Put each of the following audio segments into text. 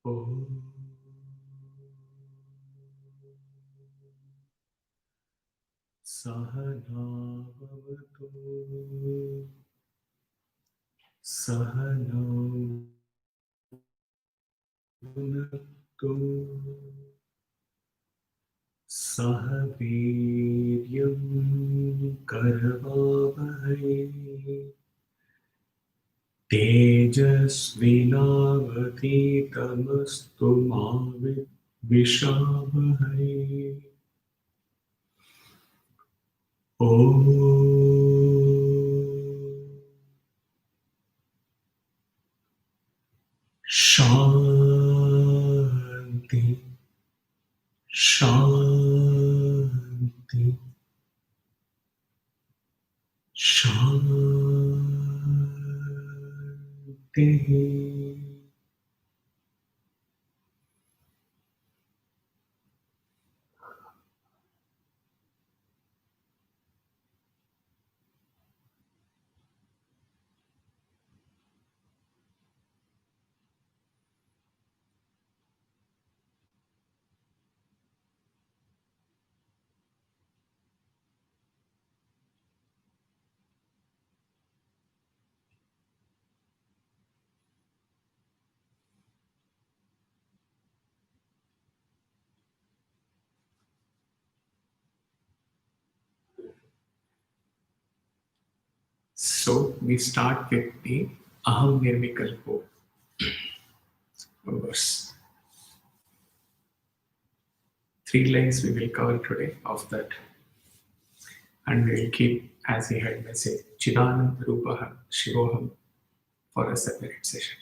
ॐ सहना भवतु सहनौ भुनक्तु सह वीर्यं करवावहै तेजस्विनावधीतमस्तु मा विद्विषावहै ॐ शान्ति शान्ति शान्तिः So we start with the Aham Nirvikalpo verse. 3 lines we will cover today of that, and we will keep as a head message Chidanand Rupaham Shivoham for a separate session.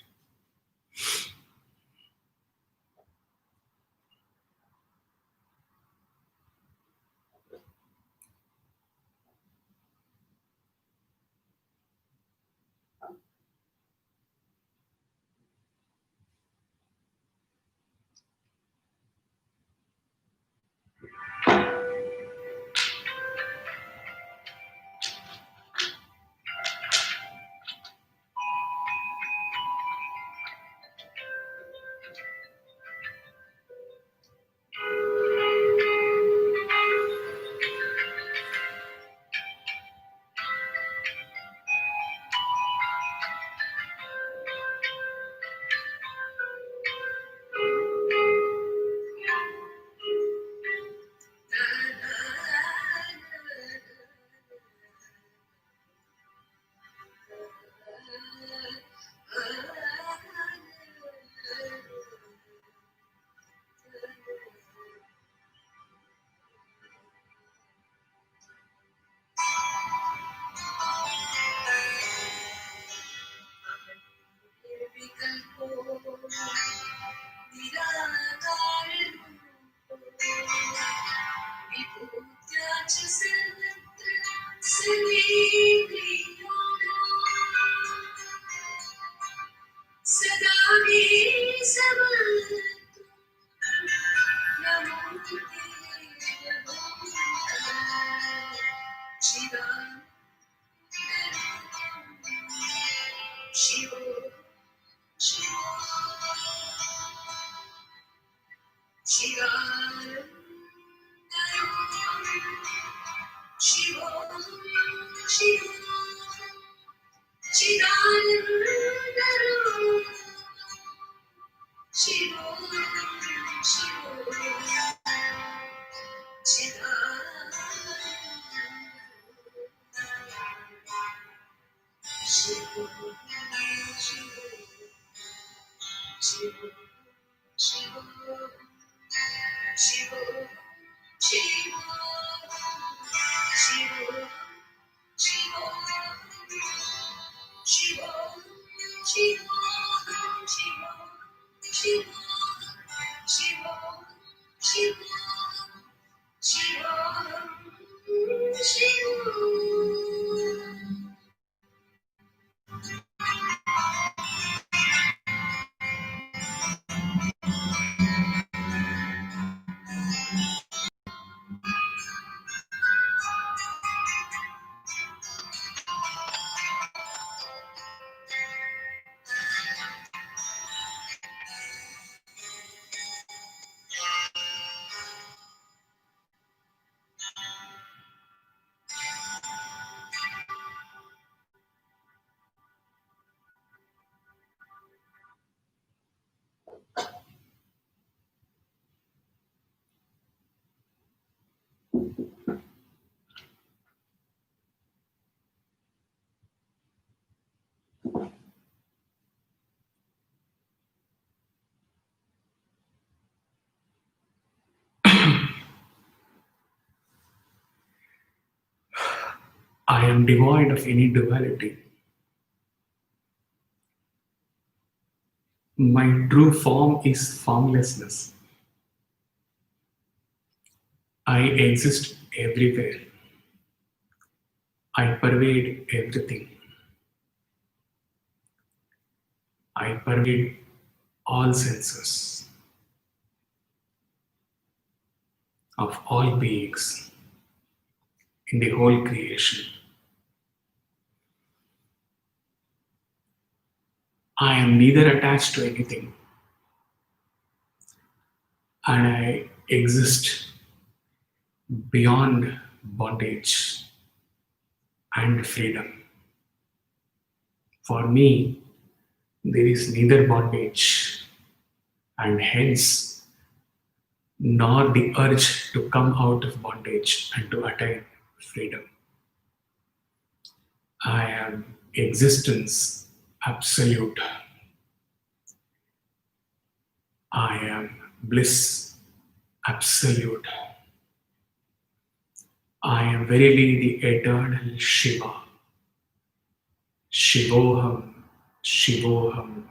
I am devoid of any duality. My true form is formlessness. I exist everywhere. I pervade everything. I pervade all senses of all beings in the whole creation. I am neither attached to anything, and I exist beyond bondage and freedom. For me, there is neither bondage and hence nor the urge to come out of bondage and to attain freedom. I am existence absolute. I am bliss absolute. I am verily the eternal Shiva. Shivoham, Shivoham,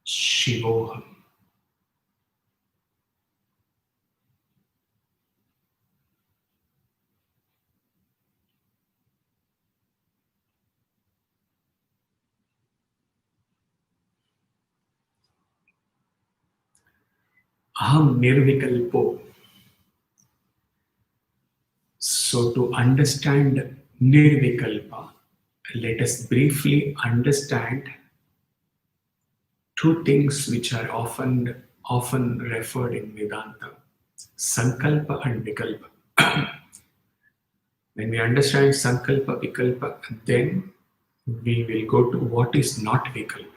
Shivoham. Aham nirvikalpo. So to understand nirvikalpa, let us briefly understand two things which are often referred in Vedanta: Sankalpa and Vikalpa. When we understand Sankalpa, Vikalpa, then we will go to what is not Vikalpa.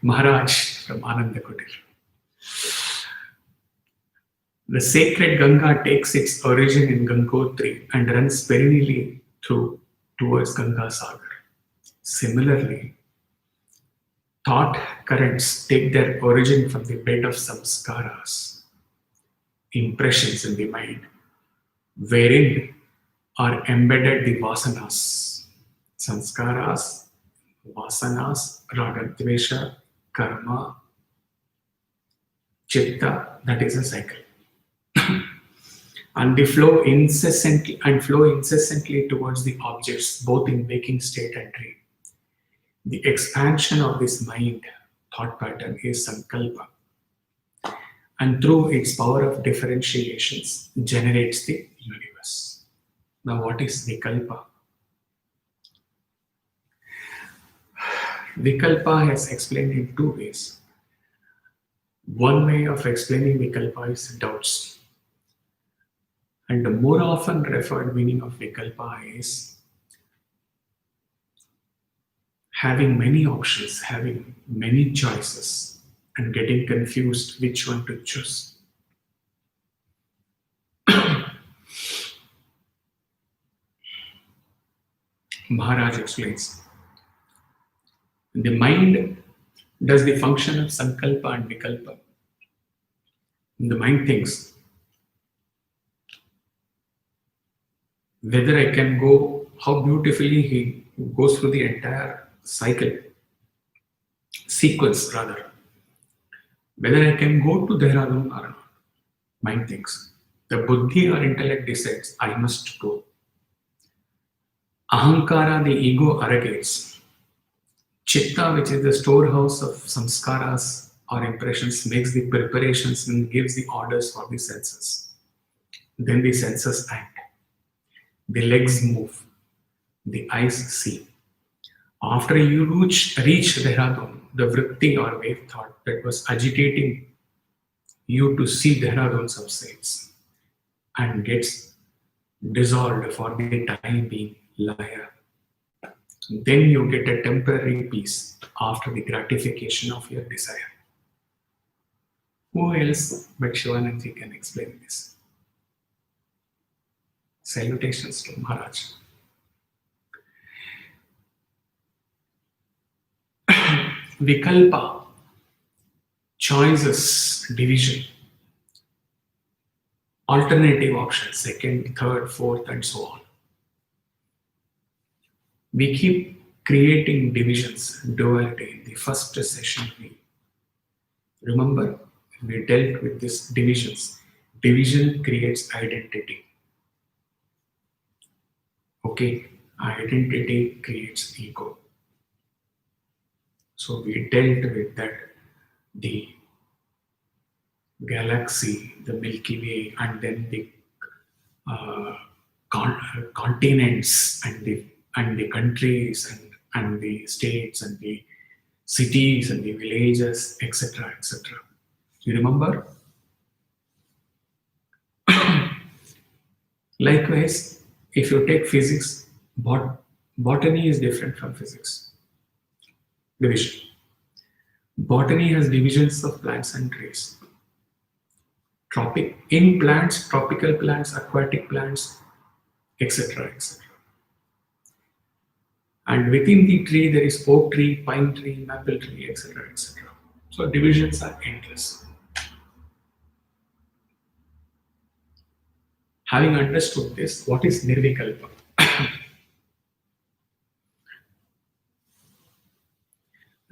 Maharaj from Ananda Kutir. The sacred Ganga takes its origin in Gangotri and runs perennially towards Ganga Sagar. Similarly, thought currents take their origin from the bed of samskaras, impressions in the mind, wherein are embedded the vasanas. Sanskaras, vasanas, ragadvesha, karma, chitta, that is a cycle. And they flow incessantly towards the objects, both in waking state and dream. The expansion of this mind thought pattern is sankalpa, and through its power of differentiations generates the universe. Now, what is vikalpa? Vikalpa is explained in two ways. One way of explaining vikalpa is doubts. And the more often referred meaning of vikalpa is having many options, having many choices, and getting confused which one to choose. Maharaj explains. The mind does the function of sankalpa and vikalpa. The mind thinks whether I can go, how beautifully he goes through the entire sequence rather. Whether I can go to Dehradun or not, mind thinks. The buddhi or intellect decides, I must go. Ahankara, the ego, arrogates. Chitta, which is the storehouse of samskaras or impressions, makes the preparations and gives the orders for the senses. Then the senses act. The legs move. The eyes see. After you reach Dehradun, the vritti or wave thought that was agitating you to see Dehradun subsides and gets dissolved for the time being laya. Then you get a temporary peace after the gratification of your desire. Who else but Shivananji can explain this? Salutations to Maharaj. Vikalpa choices, division, alternative options, second, third, fourth, and so on. We keep creating divisions, duality. In the first session, we remember we dealt with these divisions. Division creates identity. Okay, identity creates ego. So we dealt with that, the galaxy, the Milky Way, and then the continents and the countries and the states and the cities and the villages, etc., etc. You remember? Likewise, if you take physics, botany is different from physics. Division. Botany has divisions of plants and trees. In plants, tropical plants, aquatic plants, etc., etc. And within the tree, there is oak tree, pine tree, maple tree, etc., etc. So divisions are endless. Having understood this, what is Nirvikalpa?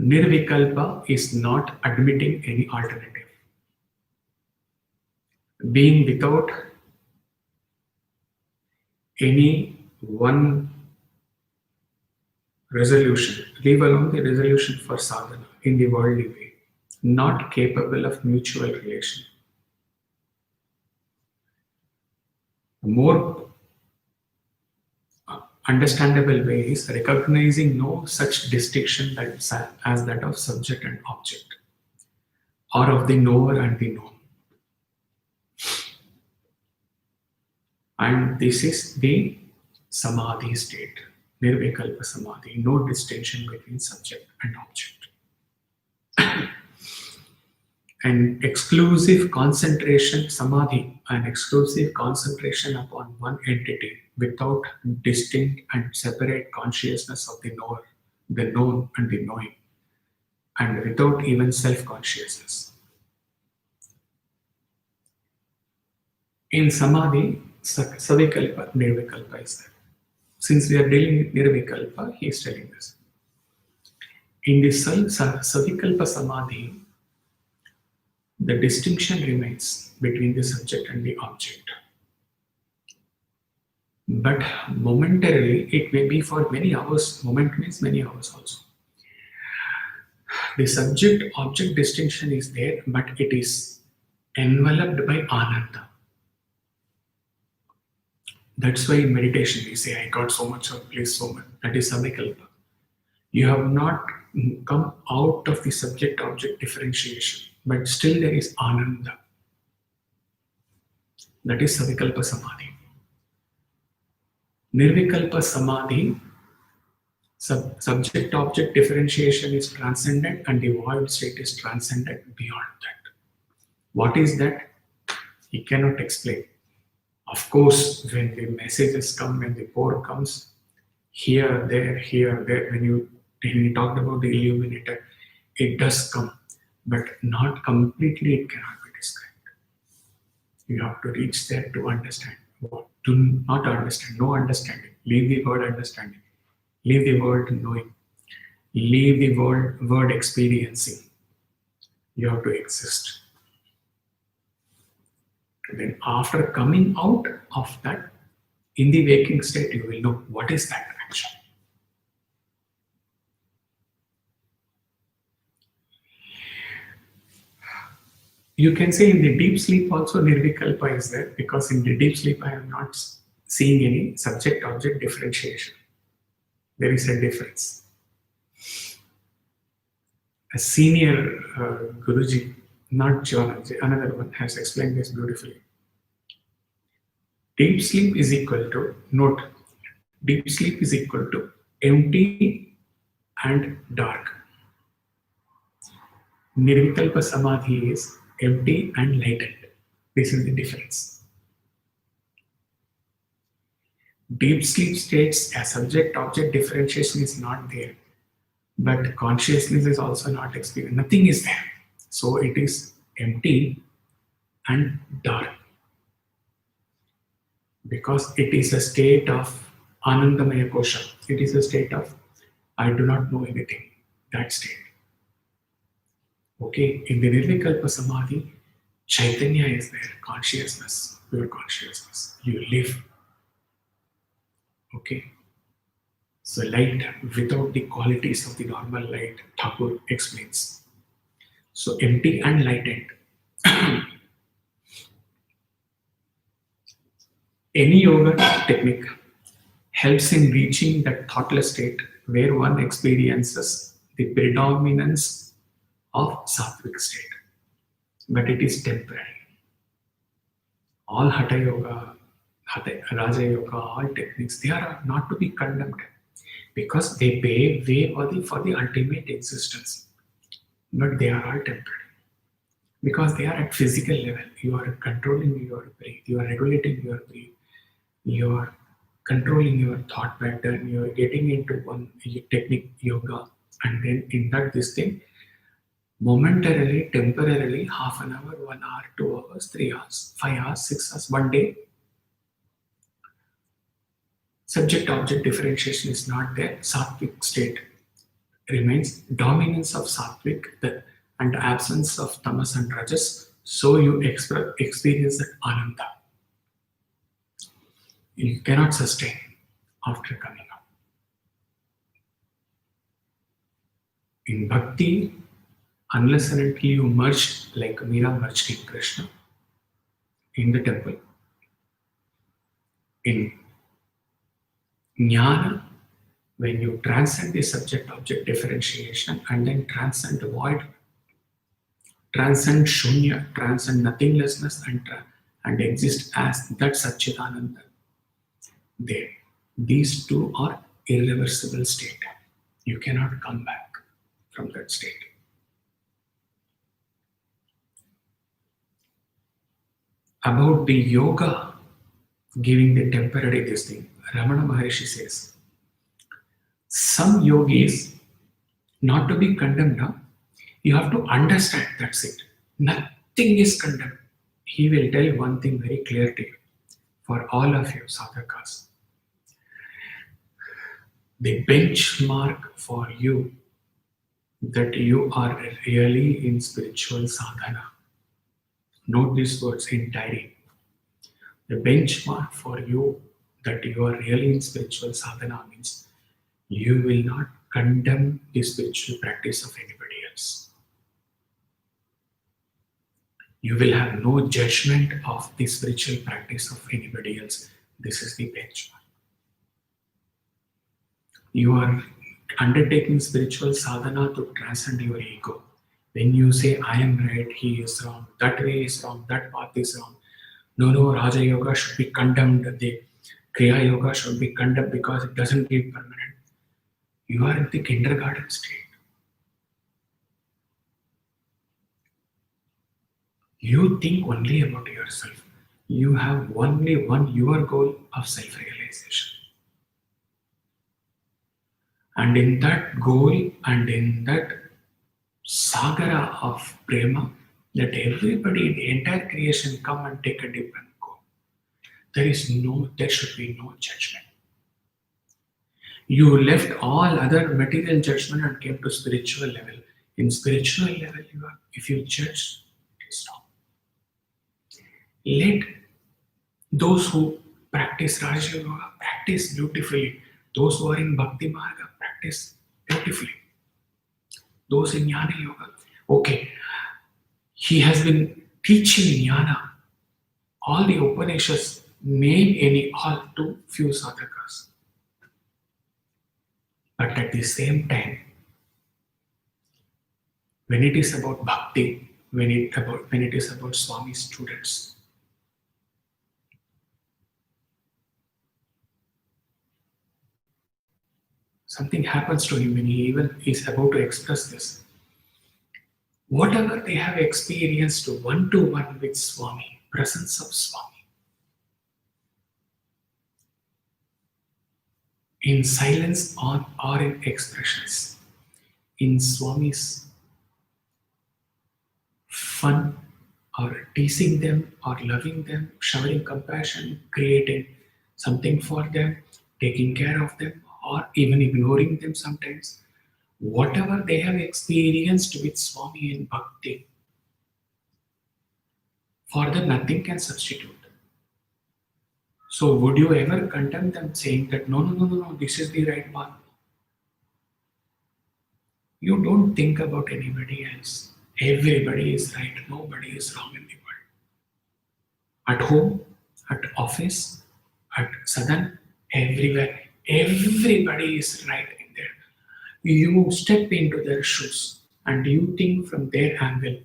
Nirvikalpa is not admitting any alternative. Being without any one resolution, leave alone the resolution for sadhana in the worldly way, not capable of mutual relation. A more understandable way is recognizing no such distinction as that of subject and object, or of the knower and the known. And this is the samadhi state, nirvikalpa samadhi, no distinction between subject and object. An exclusive concentration, samadhi, an exclusive concentration upon one entity without distinct and separate consciousness of the knower, the known and the knowing, and without even self-consciousness. In samadhi, savikalpa, nirvikalpa is there. Since we are dealing with nirvikalpa, he is telling this. In the savikalpa samadhi, the distinction remains between the subject and the object. But momentarily, it may be for many hours. Moment means many hours also. The subject-object distinction is there, but it is enveloped by ananda. That's why in meditation we say, I got so much of bliss, so much. That is savikalpa. You have not come out of the subject-object differentiation, but still there is ananda. That is savikalpa samadhi. Nirvikalpa samadhi, subject-object differentiation is transcendent and the void state is transcendent beyond that. What is that? He cannot explain. Of course, when the messages come, when the pour comes, here, there, when we talked about the illuminator, it does come, but not completely, it cannot be described. You have to reach there to understand. Do not understand, no understanding. Leave the word understanding. Leave the word knowing. Leave the word experiencing. You have to exist. Then after coming out of that, in the waking state, you will know what is that action. You can say in the deep sleep also nirvikalpa is there, because in the deep sleep I am not seeing any subject-object differentiation. There is a difference. A senior Guruji, not Jivanaji, another one has explained this beautifully. Deep sleep is equal to, note, deep sleep is equal to empty and dark. Nirvikalpa samadhi is empty and lightened. This is the difference. Deep sleep states a subject-object differentiation is not there, but consciousness is also not experienced. Nothing is there. So it is empty and dark because it is a state of Anandamaya Kosha. It is a state of I do not know anything. That state. Okay, in the Nirvikalpa Samadhi, Chaitanya is there, consciousness, pure consciousness. You live. Okay. So light without the qualities of the normal light, Thakur explains. So empty and lighted. Any yoga technique helps in reaching that thoughtless state where one experiences the predominance of sattvic state. But it is temporary. All Hatha Yoga, Raja Yoga, all techniques, they are not to be condemned because they pave way for the ultimate existence. But they are all temporary because they are at physical level. You are controlling your breath, you are regulating your breath, you are controlling your thought pattern, you are getting into one technique yoga, and then in that this thing, momentarily, temporarily, half an hour, 1 hour, 2 hours, 3 hours, 5 hours, 6 hours, one day, subject-object differentiation is not there. Sattvic state remains dominance of sattvic and absence of tamas and rajas. So you experience that ananda. You cannot sustain after coming up. In bhakti, unless and until you merge like Meera merged in Krishna in the temple, in jnana, when you transcend the subject-object differentiation and then transcend the void, transcend shunya, transcend nothinglessness and exist as that Satchidananda, there. These two are irreversible state. You cannot come back from that state. About the yoga giving the temporary this thing, Ramana Maharishi says, some yogis, not to be condemned, huh? You have to understand that's it. Nothing is condemned. He will tell one thing very clear to you for all of you sadhakas. The benchmark for you that you are really in spiritual sadhana. Note these words in diary. The benchmark for you that you are really in spiritual sadhana means you will not condemn the spiritual practice of anybody else. You will have no judgment of the spiritual practice of anybody else. This is the benchmark. You are undertaking spiritual sadhana to transcend your ego. When you say, I am right, he is wrong, that way is wrong, that path is wrong. No, Raja Yoga should be condemned. The Kriya Yoga should be condemned because it doesn't give permanent. You are in the kindergarten state. You think only about yourself. You have only your goal of self-realization. And in that goal and in that sagara of prema, let everybody, the entire creation come and take a dip and go. There should be no judgment. You left all other material judgment and came to spiritual level. In spiritual level, if you judge, it is wrong. Let those who practice Raja Yoga practice beautifully. Those who are in Bhakti Marga practice beautifully. Those in Jnana Yoga, okay, he has been teaching Jnana. All the Upanishads name all too few sadhakas. But at the same time, when it is about bhakti, when it is about Swami's students, something happens to him when he even is about to express this. Whatever they have experienced one-to-one with Swami, presence of Swami, in silence or in expressions, in Swami's fun or teasing them or loving them, showering compassion, creating something for them, taking care of them, or even ignoring them sometimes. Whatever they have experienced with Swami and Bhakti, for them nothing can substitute. So, would you ever condemn them saying that no, no, no, no, no, this is the right path? You don't think about anybody else. Everybody is right, nobody is wrong in the world. At home, at office, at Sadan, everywhere, everybody is right in there. You step into their shoes and you think from their angle.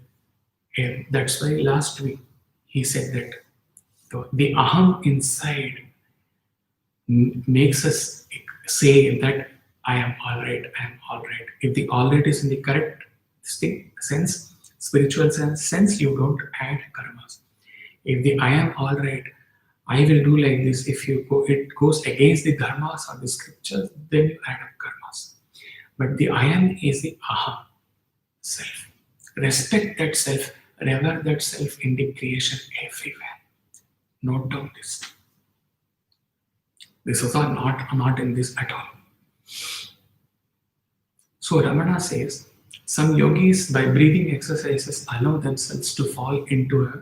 That's why last week he said that the aham inside makes us say that I am all right, I am all right. If the all right is in the correct sense, spiritual sense, you don't add karmas. If the I am all right, I will do like this. If it goes against the dharmas or the scriptures, then you add up karmas. But the I am is the aham, self. Respect that self, revere that self in the creation everywhere. Note down this. This is not in this at all. So Ramana says, some yogis by breathing exercises allow themselves to fall into a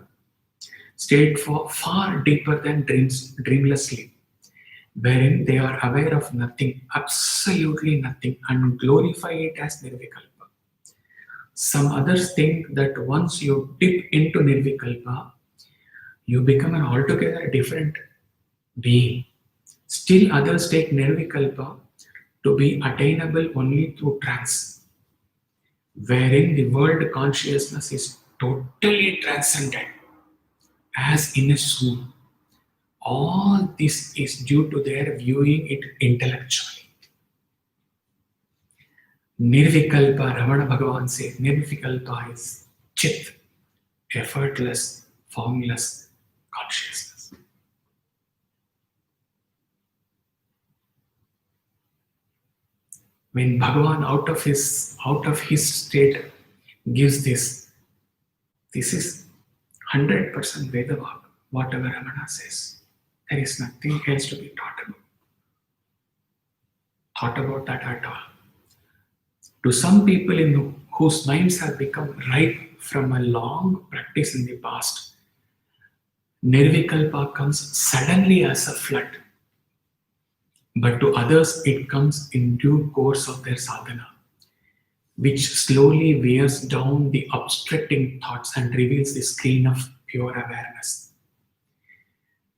state far deeper than dreamless sleep, wherein they are aware of nothing, absolutely nothing, and glorify it as Nirvikalpa. Some others think that once you dip into Nirvikalpa, you become an altogether different being. Still others take Nirvikalpa to be attainable only through trance, wherein the world consciousness is totally transcendent, as in a zoo. All this is due to their viewing it intellectually. Nirvikalpa, Ramana Bhagavan says, Nirvikalpa is chit, effortless, formless consciousness. When Bhagavan out of his state gives this is 100% Vedavak, whatever Ramana says. There is nothing else to be thought about that at all. To some people whose minds have become ripe from a long practice in the past, Nirvikalpa comes suddenly as a flood. But to others, it comes in due course of their sadhana, which slowly wears down the obstructing thoughts and reveals the screen of pure awareness.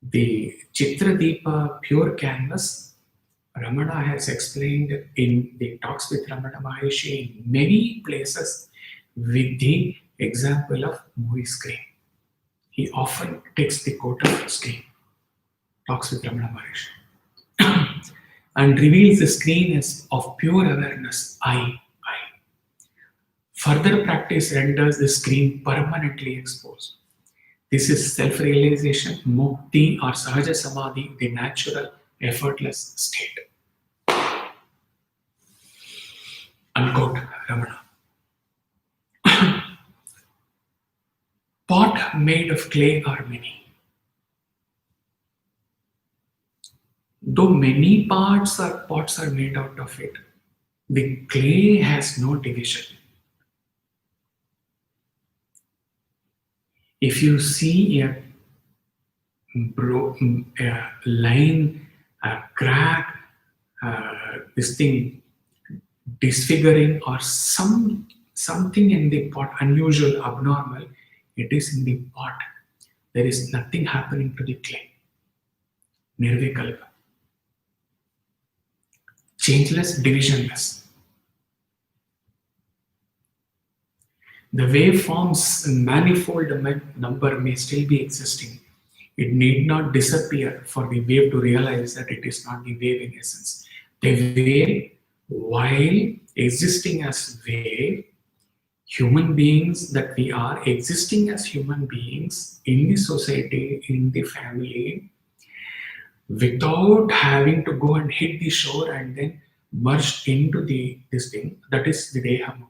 The Chitradipa pure canvas, Ramana has explained in the talks with Ramana Maharishi in many places with the example of movie screen. He often takes the quote of screen, talks with Ramana Maharishi, and reveals the screen as of pure awareness, I. Further practice renders the screen permanently exposed. This is self-realization, mukti or sahaja samadhi, the natural, effortless state. Unquote, Ramana. Pot made of clay are many. Though many pots are made out of it, the clay has no division. If you see a line, a crack, this thing disfiguring or something in the pot, unusual, abnormal, it is in the pot. There is nothing happening to the clay. Nirvikalpa. Changeless, divisionless. The waveforms manifold number may still be existing. It need not disappear for the wave to realize that it is not the wave in essence. The wave, while existing as wave, human beings that we are existing as human beings in the society, in the family, without having to go and hit the shore and then merge into this thing, that is the Deha Mukti.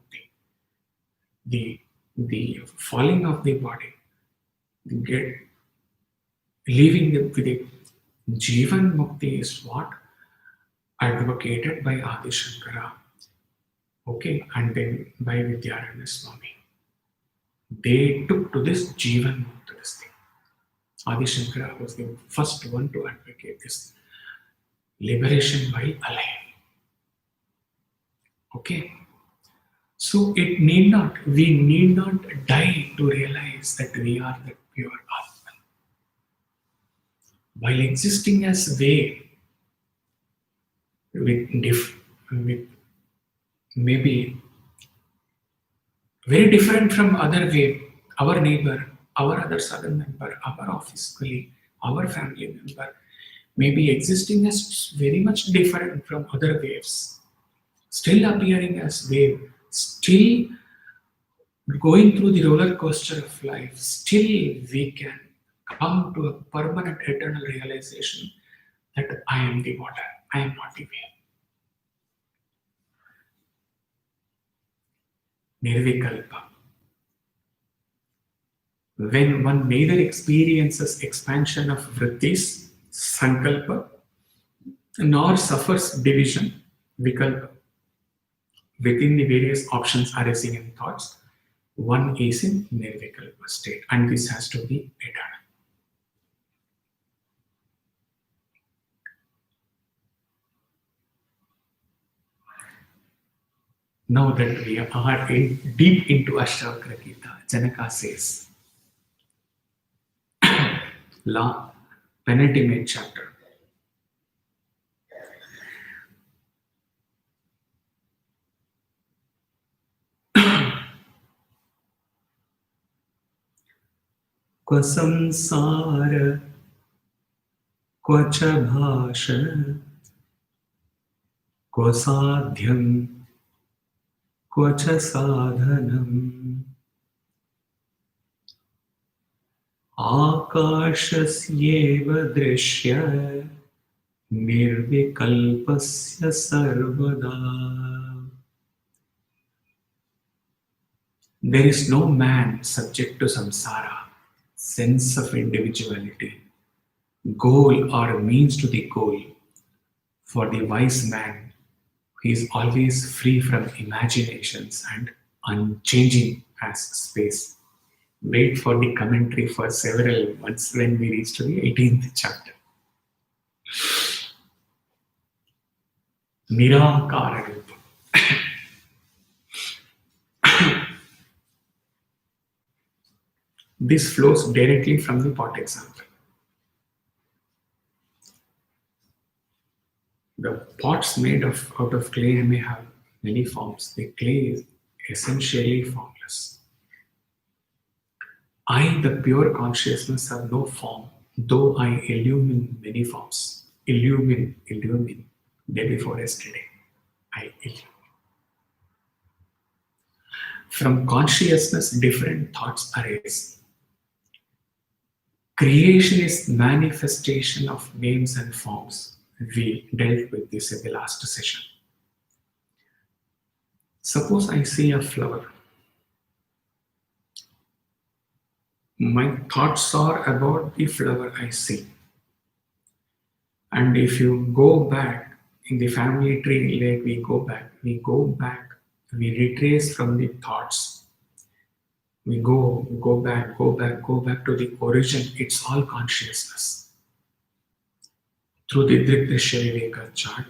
The the falling of the body, get leaving with the Jivan Mukti is what advocated by Adi Shankara, okay, and then by Vidyaranya Swami. They took to this Jivan Mukta, this thing. Adi Shankara was the first one to advocate this liberation while alive. Okay. So we need not die to realize that we are the pure Atman. While existing as wave, with maybe very different from other wave, our neighbor, our other southern member, our office colleague, our family member, maybe existing as very much different from other waves, still appearing as wave, still going through the roller coaster of life, still we can come to a permanent eternal realization that I am the water, I am not the wave. Nirvikalpa. When one neither experiences expansion of vrittis, sankalpa, nor suffers division, vikalpa, within the various options arising in thoughts, one is in nirvikalpa state, and this has to be eternal. Now that we are deep into Ashtavakra Gita, Janaka says, La penultimate chapter. Kwa samsara, kwa cha bhasha, kwa sadhyam, kwa cha sadhanam. Akashasyeva drishya nirvikalpasya sarvada. There is no man subject to samsara, sense of individuality, goal or means to the goal. For the wise man, he is always free from imaginations and unchanging as space. Wait for the commentary for several months when we reach to the 18th chapter. Nirakara Rupa. This flows directly from the pot example. The pots made out of clay may have many forms. The clay is essentially formless. I, the pure consciousness, have no form, though I illumine many forms. Illumine, day before yesterday. I illumine. From consciousness, different thoughts arise. Creation is manifestation of names and forms. We dealt with this in the last session. Suppose I see a flower. My thoughts are about the flower I see. And if you go back in the family tree, like we go back, we retrace from the thoughts. We go back to the origin. It's all consciousness. Through the Drikdrishya Viveka chart,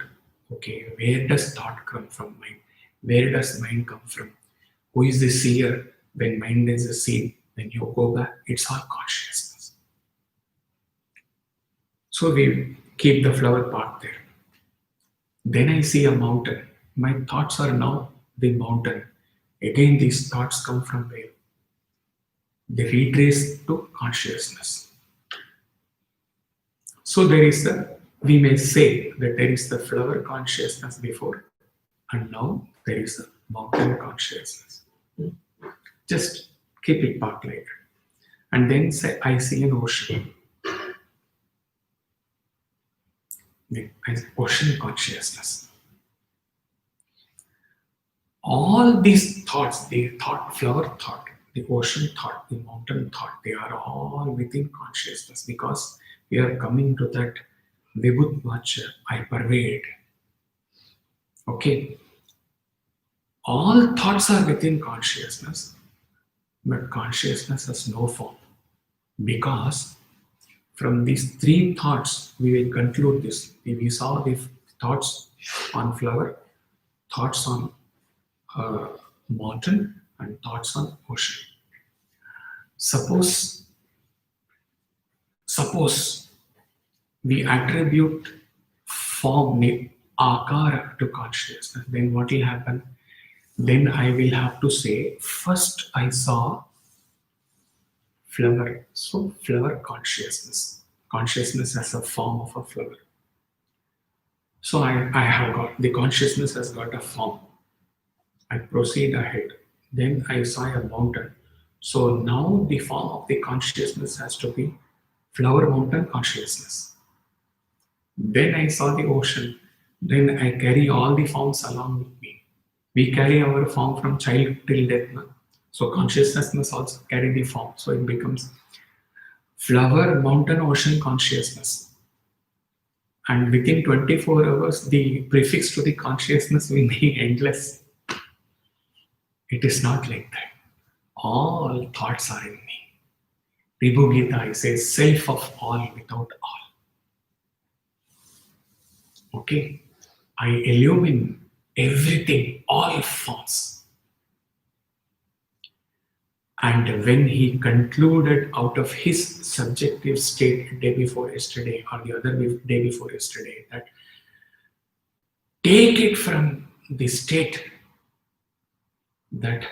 okay, where does thought come from mind? Where does mind come from? Who is the seer when mind is a seed? When you go back, it's all consciousness. So we keep the flower pot there. Then I see a mountain. My thoughts are now the mountain. Again, these thoughts come from where? They retrace to consciousness. So we may say that there is the flower consciousness before, and now there is the mountain consciousness. Just keep it parked like that. And then say, I see an ocean. The ocean consciousness. All these thoughts, the flower thought, the ocean thought, the mountain thought, they are all within consciousness, because we are coming to that Vibhut Vacha, I pervade. Okay, all thoughts are within consciousness, but consciousness has no form, because from these three thoughts we will conclude this. We saw the thoughts on flower, thoughts on mountain, and thoughts on ocean. Suppose we attribute form, akara, to consciousness, then what will happen? Then I will have to say, first I saw flower. So flower consciousness. Consciousness as a form of a flower. So I have got, the consciousness has got a form. I proceed ahead. Then I saw a mountain. So now the form of the consciousness has to be flower mountain consciousness. Then I saw the ocean. Then I carry all the forms along with me. We carry our form from child till death. So consciousness must also carry the form. So it becomes flower, mountain, ocean consciousness. And within 24 hours, the prefix to the consciousness will be endless. It is not like that. All thoughts are in me. Vibhu Gita says, self of all without all. Okay? I illumine everything, all forms. And when he concluded out of his subjective state day before yesterday, or the other day before yesterday, that take it from the state that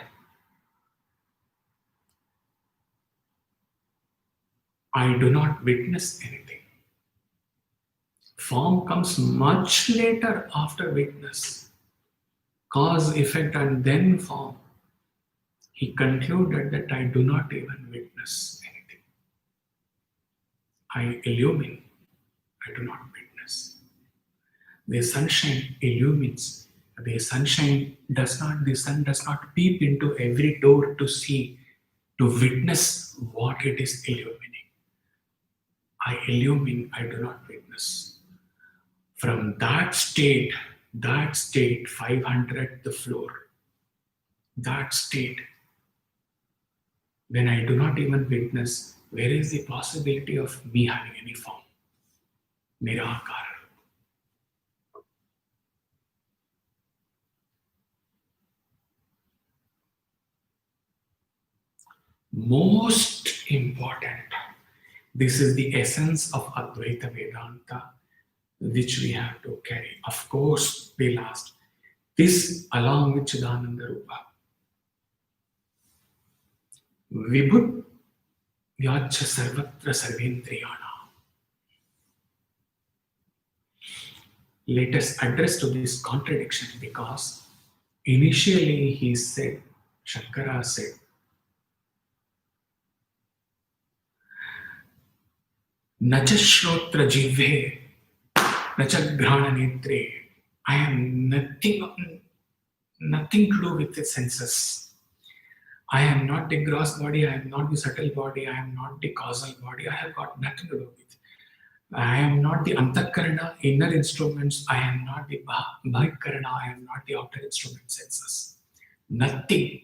I do not witness anything. Form comes much later after witness. Cause, effect, and then form. He concluded that I do not even witness anything. I illumine, I do not witness. The sunshine illumines. The sun does not peep into every door to see, to witness what it is illumining. I illumine, I do not witness. From that state, 500th the floor, that state, when I do not even witness, where is the possibility of me having any form? Nirakara. Most important, this is the essence of Advaita Vedanta, which we have to carry. Of course, the last. This along with Chidananda Rupa. Vibhut Vyacha Sarvatra Sarvendriyana. Let us address to this contradiction, because initially he said, Shankara said, Nacha Shrotra Jivhe, Nacha Grana Netre. I am nothing to do with the senses. I am not the gross body, I am not the subtle body, I am not the causal body, I have got nothing to do with it. I am not the Antakarana, inner instruments, I am not the Bahikarana, I am not the outer instrument senses. Nothing.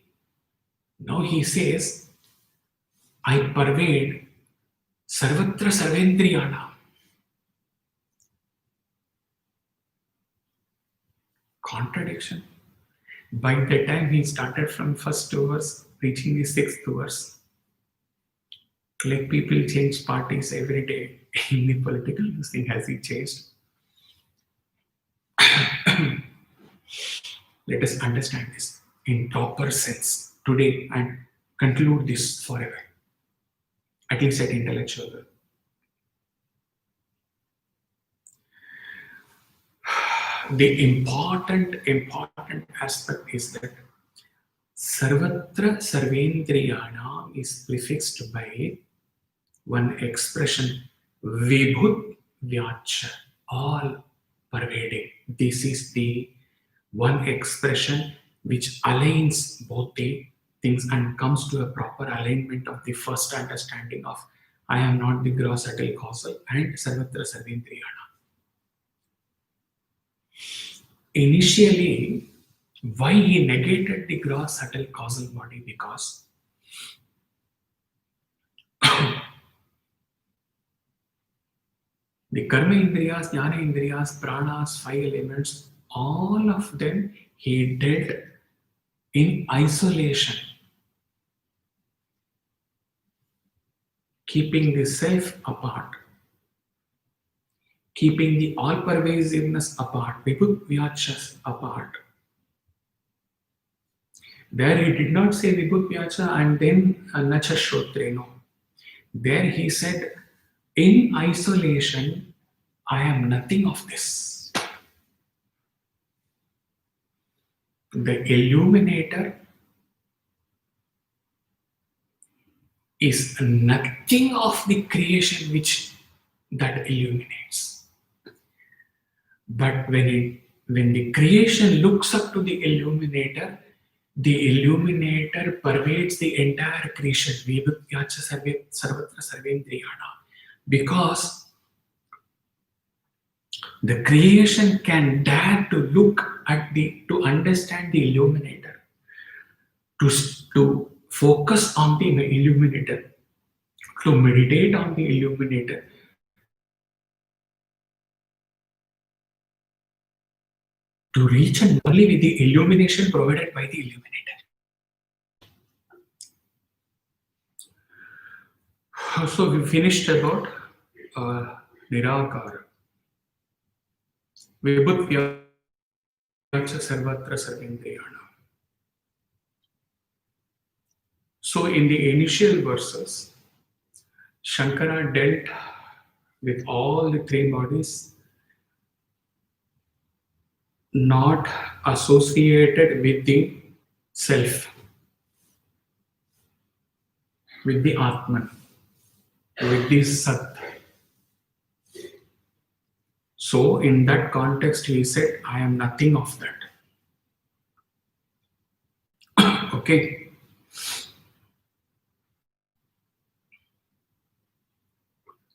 Now he says, I pervade Sarvatra Sarvendriyana. Contradiction. By the time he started from first verse, reaching the sixth verse, like people change parties every day in the political thing, has he changed? Let us understand this in proper sense today and conclude this forever, at least at intellectual level. The important aspect is that Sarvatra Sarvendriyana is prefixed by one expression, Vibhut Vyacha, all pervading. This is the one expression which aligns both the things and comes to a proper alignment of the first understanding of I am not the gross subtle causal and Sarvatra Sarvendriyana. Initially, why he negated the gross subtle causal body? Because the karma indriyas, jnana indriyas, pranas, 5 elements, all of them he did in isolation, keeping the self apart, keeping the all-pervasiveness apart, vibhut vyachas apart. There he did not say vibhut vyacha and then nacha shrotre, no. There he said, in isolation, I am nothing of this. The illuminator is nothing of the creation which that illuminates. But when the creation looks up to the illuminator pervades the entire creation. Vibhutyacha sarvatra sarvendriyana. Because the creation can dare to look at to understand the illuminator, to focus on the illuminator, to meditate on the illuminator, to reach and only with the illumination provided by the illuminator. So we finished about Nirakara. Vibhut Vyacha Sarvatra Sarvendriyana. So in the initial verses, Shankara dealt with all the three bodies not associated with the self, with the Atman, with the Sat. So in that context, he said, I am nothing of that. Okay.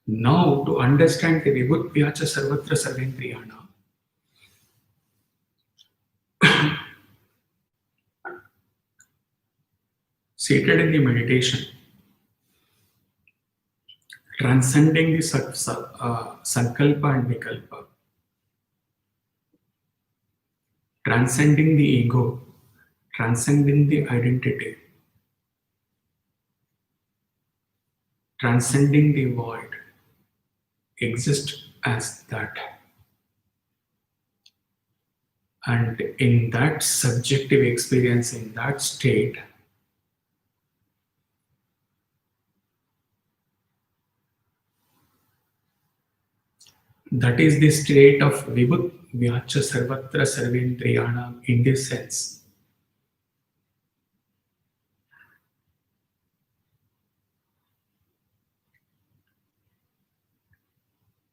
Now to understand the Vibhut Vyacha Sarvatra Sarvendriyana, seated in the meditation, transcending the Sankalpa and Vikalpa, transcending the ego, transcending the identity, transcending the void, exist as that. And in that subjective experience, in that state, that is the state of Vibhut Vyacha Sarvatra Sarvendriyana in this sense.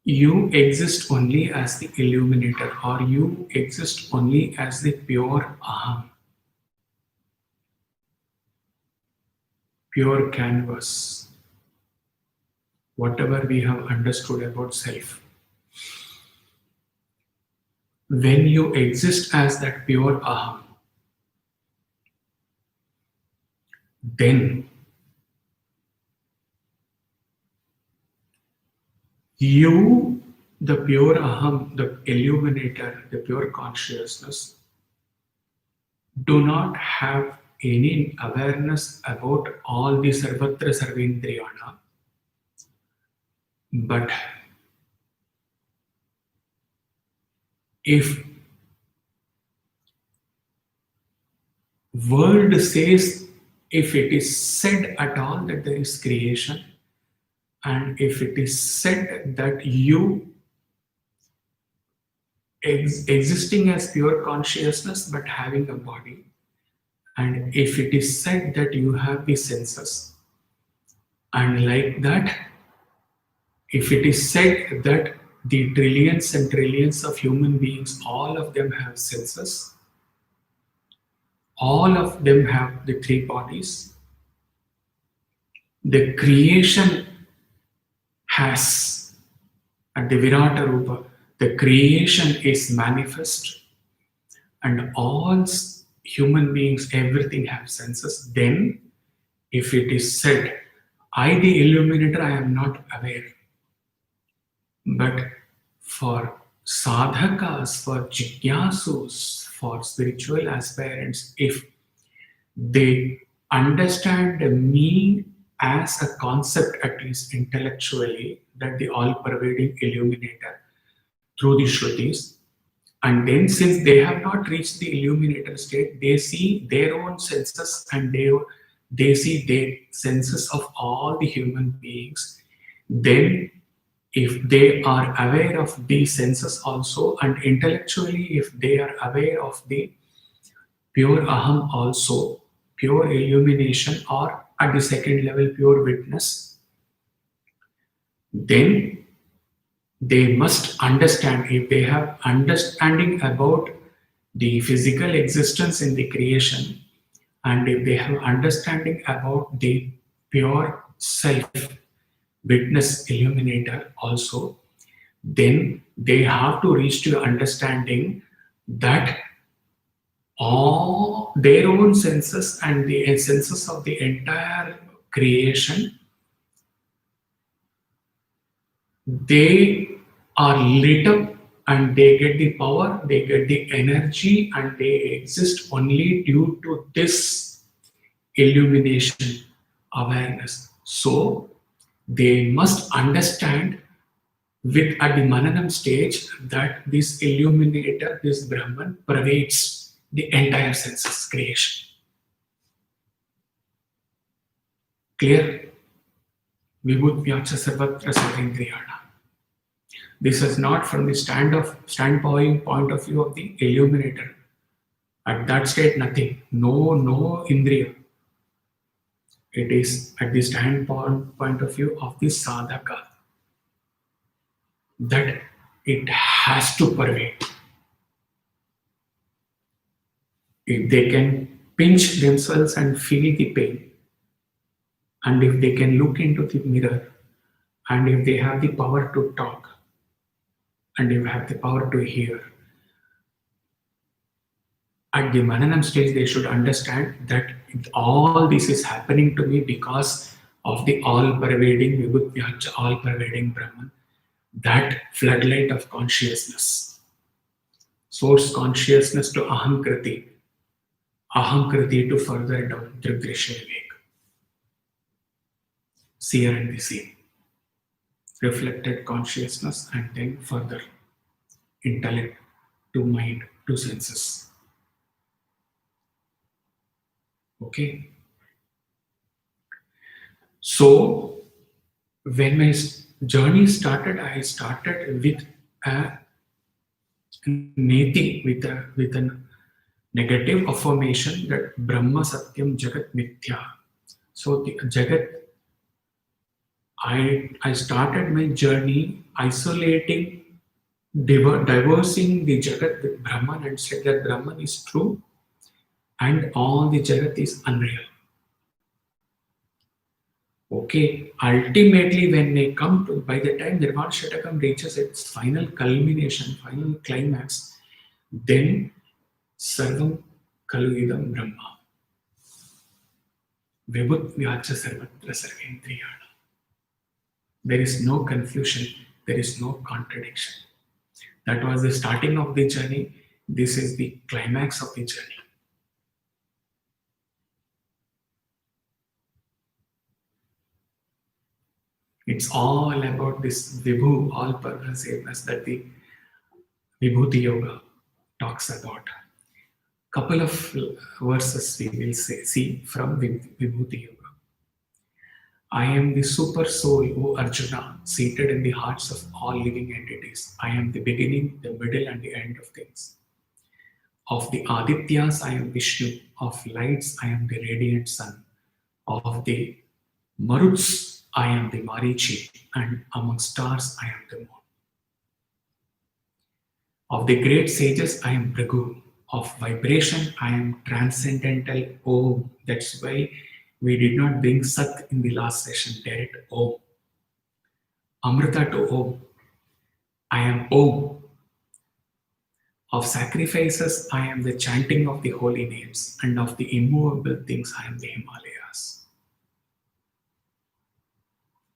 You exist only as the illuminator, or you exist only as the pure Aham, pure canvas, whatever we have understood about self. When you exist as that pure Aham, then you, the pure Aham, the illuminator, the pure consciousness, do not have any awareness about all the Sarvatra Sarvendriyana, but if world says, if it is said at all that there is creation, and if it is said that you existing as pure consciousness but having a body, and if it is said that you have the senses, and like that, if it is said that the trillions and trillions of human beings, all of them have senses, All of them have the three bodies. The creation has, at the Virata Rupa, the creation is manifest, and all human beings, everything have senses. Then, if it is said, I, the illuminator, I am not aware. But for sadhakas, for jigyasus, for spiritual aspirants, if they understand me as a concept, at least intellectually, that the all-pervading illuminator through the Shrutis, and then since they have not reached the illuminator state, they see their own senses and they see the senses of all the human beings. Then if they are aware of these senses also, and intellectually if they are aware of the pure aham also, pure illumination, or at the second level pure witness, then they must understand, if they have understanding about the physical existence in the creation, and if they have understanding about the pure self witness illuminator also, then they have to reach to understanding that all their own senses and the senses of the entire creation, they are lit up and they get the power, they get the energy, and they exist only due to this illumination awareness. So they must understand with at the Mananam stage that this illuminator, this Brahman, pervades the entire senses creation. Clear? Vibhutyacha sarvatra sarvendriyana. This is not from the standpoint point of view of the illuminator. At that state, nothing. No indriya. It is at the standpoint point of view of the sadhaka that it has to pervade. If they can pinch themselves and feel the pain, and if they can look into the mirror, and if they have the power to talk, and if they have the power to hear, at the Mananam stage, they should understand that all this is happening to me because of the all-pervading Vibhutyacha, all-pervading Brahman, that floodlight of consciousness, source consciousness to Ahamkriti to further down Drigdrishya Vivek, seer and the seen, reflected consciousness, and then further intellect to mind to senses. Okay. So when my journey started, I started with a neti, with a negative affirmation that Brahma Satyam Jagat Mithya. So the Jagat, I started my journey isolating, divorcing the Jagat with Brahman, and said that Brahman is true and all the Jagat is unreal. Okay, ultimately when they come to, by the time Nirvana Shatakam reaches its final culmination, final climax, then Sarvam Kaluidam Brahma. Vibhut Vyacha Sarvatra Sarvendriyana. There is no confusion, there is no contradiction. That was the starting of the journey. This is the climax of the journey. It's all about this Vibhu, all pervasiveness that the Vibhuti Yoga talks about. Couple of verses we will see from Vibhuti Yoga. I am the super soul, O Arjuna, seated in the hearts of all living entities. I am the beginning, the middle, and the end of things. Of the Adityas, I am Vishnu. Of lights, I am the radiant sun. Of the Maruts, I am the Marichi. And among stars, I am the moon. Of the great sages, I am Bhrigu. of vibration. I am transcendental Om. That's why we did not bring Sat in the last session. Direct Om. Amrita to Om. I am Om. Of sacrifices, I am the chanting of the holy names, and of the immovable things, I am the Himalayas.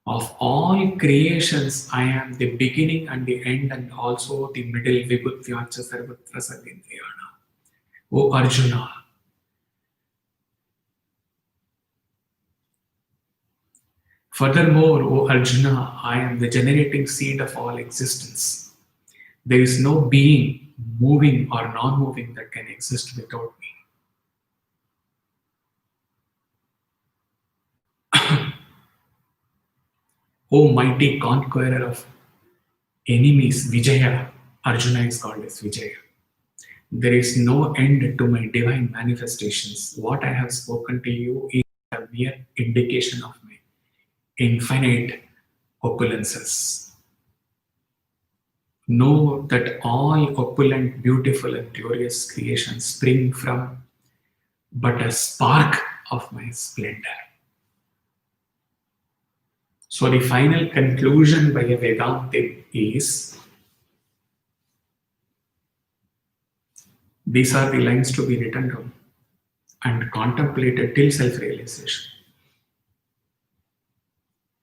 Of all creations, I am the beginning and the end, and also the middle. Vibhutyacha Sarvatra Sarvendriyana. O Arjuna, furthermore, O Arjuna, I am the generating seed of all existence. There is no being, moving or non-moving, that can exist without me. O mighty conqueror of enemies, Vijaya. Arjuna is called as Vijaya. There is no end to my divine manifestations. What I have spoken to you is a mere indication of my infinite opulences. Know that all opulent, beautiful, and glorious creations spring from but a spark of my splendor. So the final conclusion by a Vedantin is, these are the lines to be written down and contemplated till self-realization.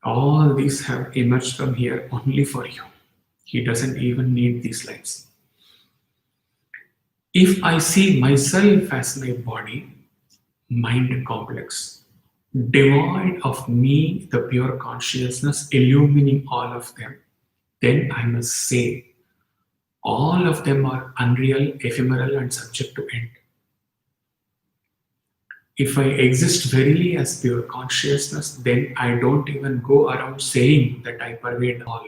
All these have emerged from here only for you. He doesn't even need these lines. If I see myself as my body, mind complex, devoid of me, the pure consciousness illumining all of them, then I must say all of them are unreal, ephemeral, and subject to end. If I exist verily as pure consciousness, then I don't even go around saying that I pervade all.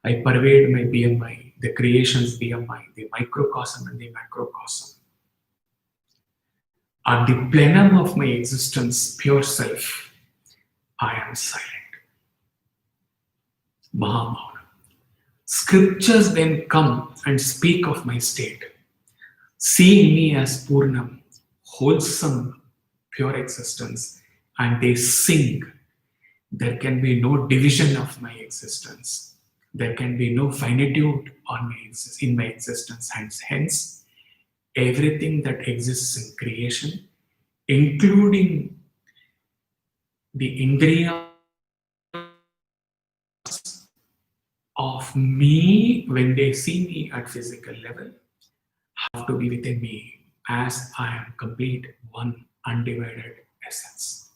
I pervade my BMI, the creation's BMI, the microcosm and the macrocosm. At the plenum of my existence, pure self, I am silent. Mahamauna. Scriptures then come and speak of my state, seeing me as Purnam, wholesome, pure existence, and they sing. There can be no division of my existence. There can be no finitude in my existence. Hence, everything that exists in creation, including the indriya of me, when they see me at physical level, have to be within me, as I am complete, one undivided essence.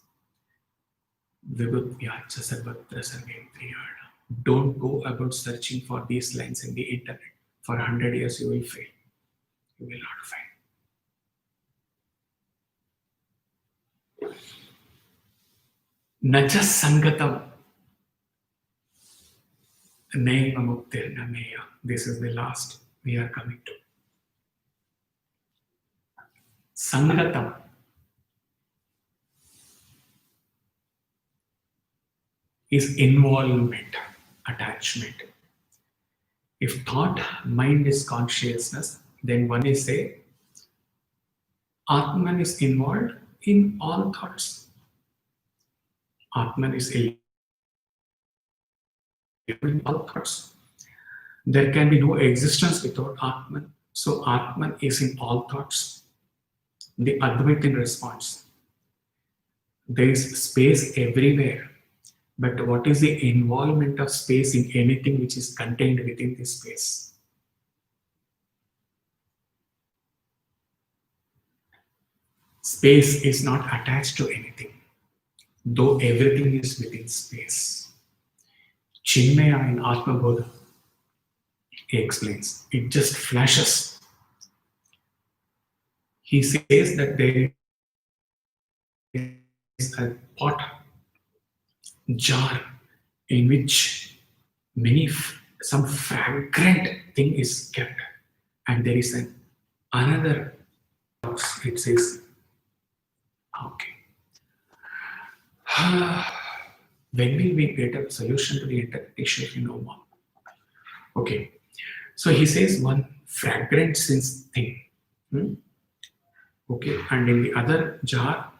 Vibhutyacha Sarvatra Sarvendriyana. Don't go about searching for these lines in the internet. For 100 years you will fail. You will not find. Naja Sangatam Naima Muktir Nameya. This is the last we are coming to. Sangatam. Is involvement, attachment. If thought, mind is consciousness, then one is say, Atman is involved in all thoughts. Atman is in all thoughts. There can be no existence without Atman. So Atman is in all thoughts. The Advaitin response. There is space everywhere. But what is the involvement of space in anything which is contained within this space? Space is not attached to anything, though everything is within space. Chinmaya in Atma Bodha, he explains, it just flashes. He says that there is a pot, jar, in which some fragrant thing is kept, and there is another box. It says, okay, when will we get a solution to the interpretation if you know more? Okay, so he says one fragrant sense thing. Okay, and in the other jar,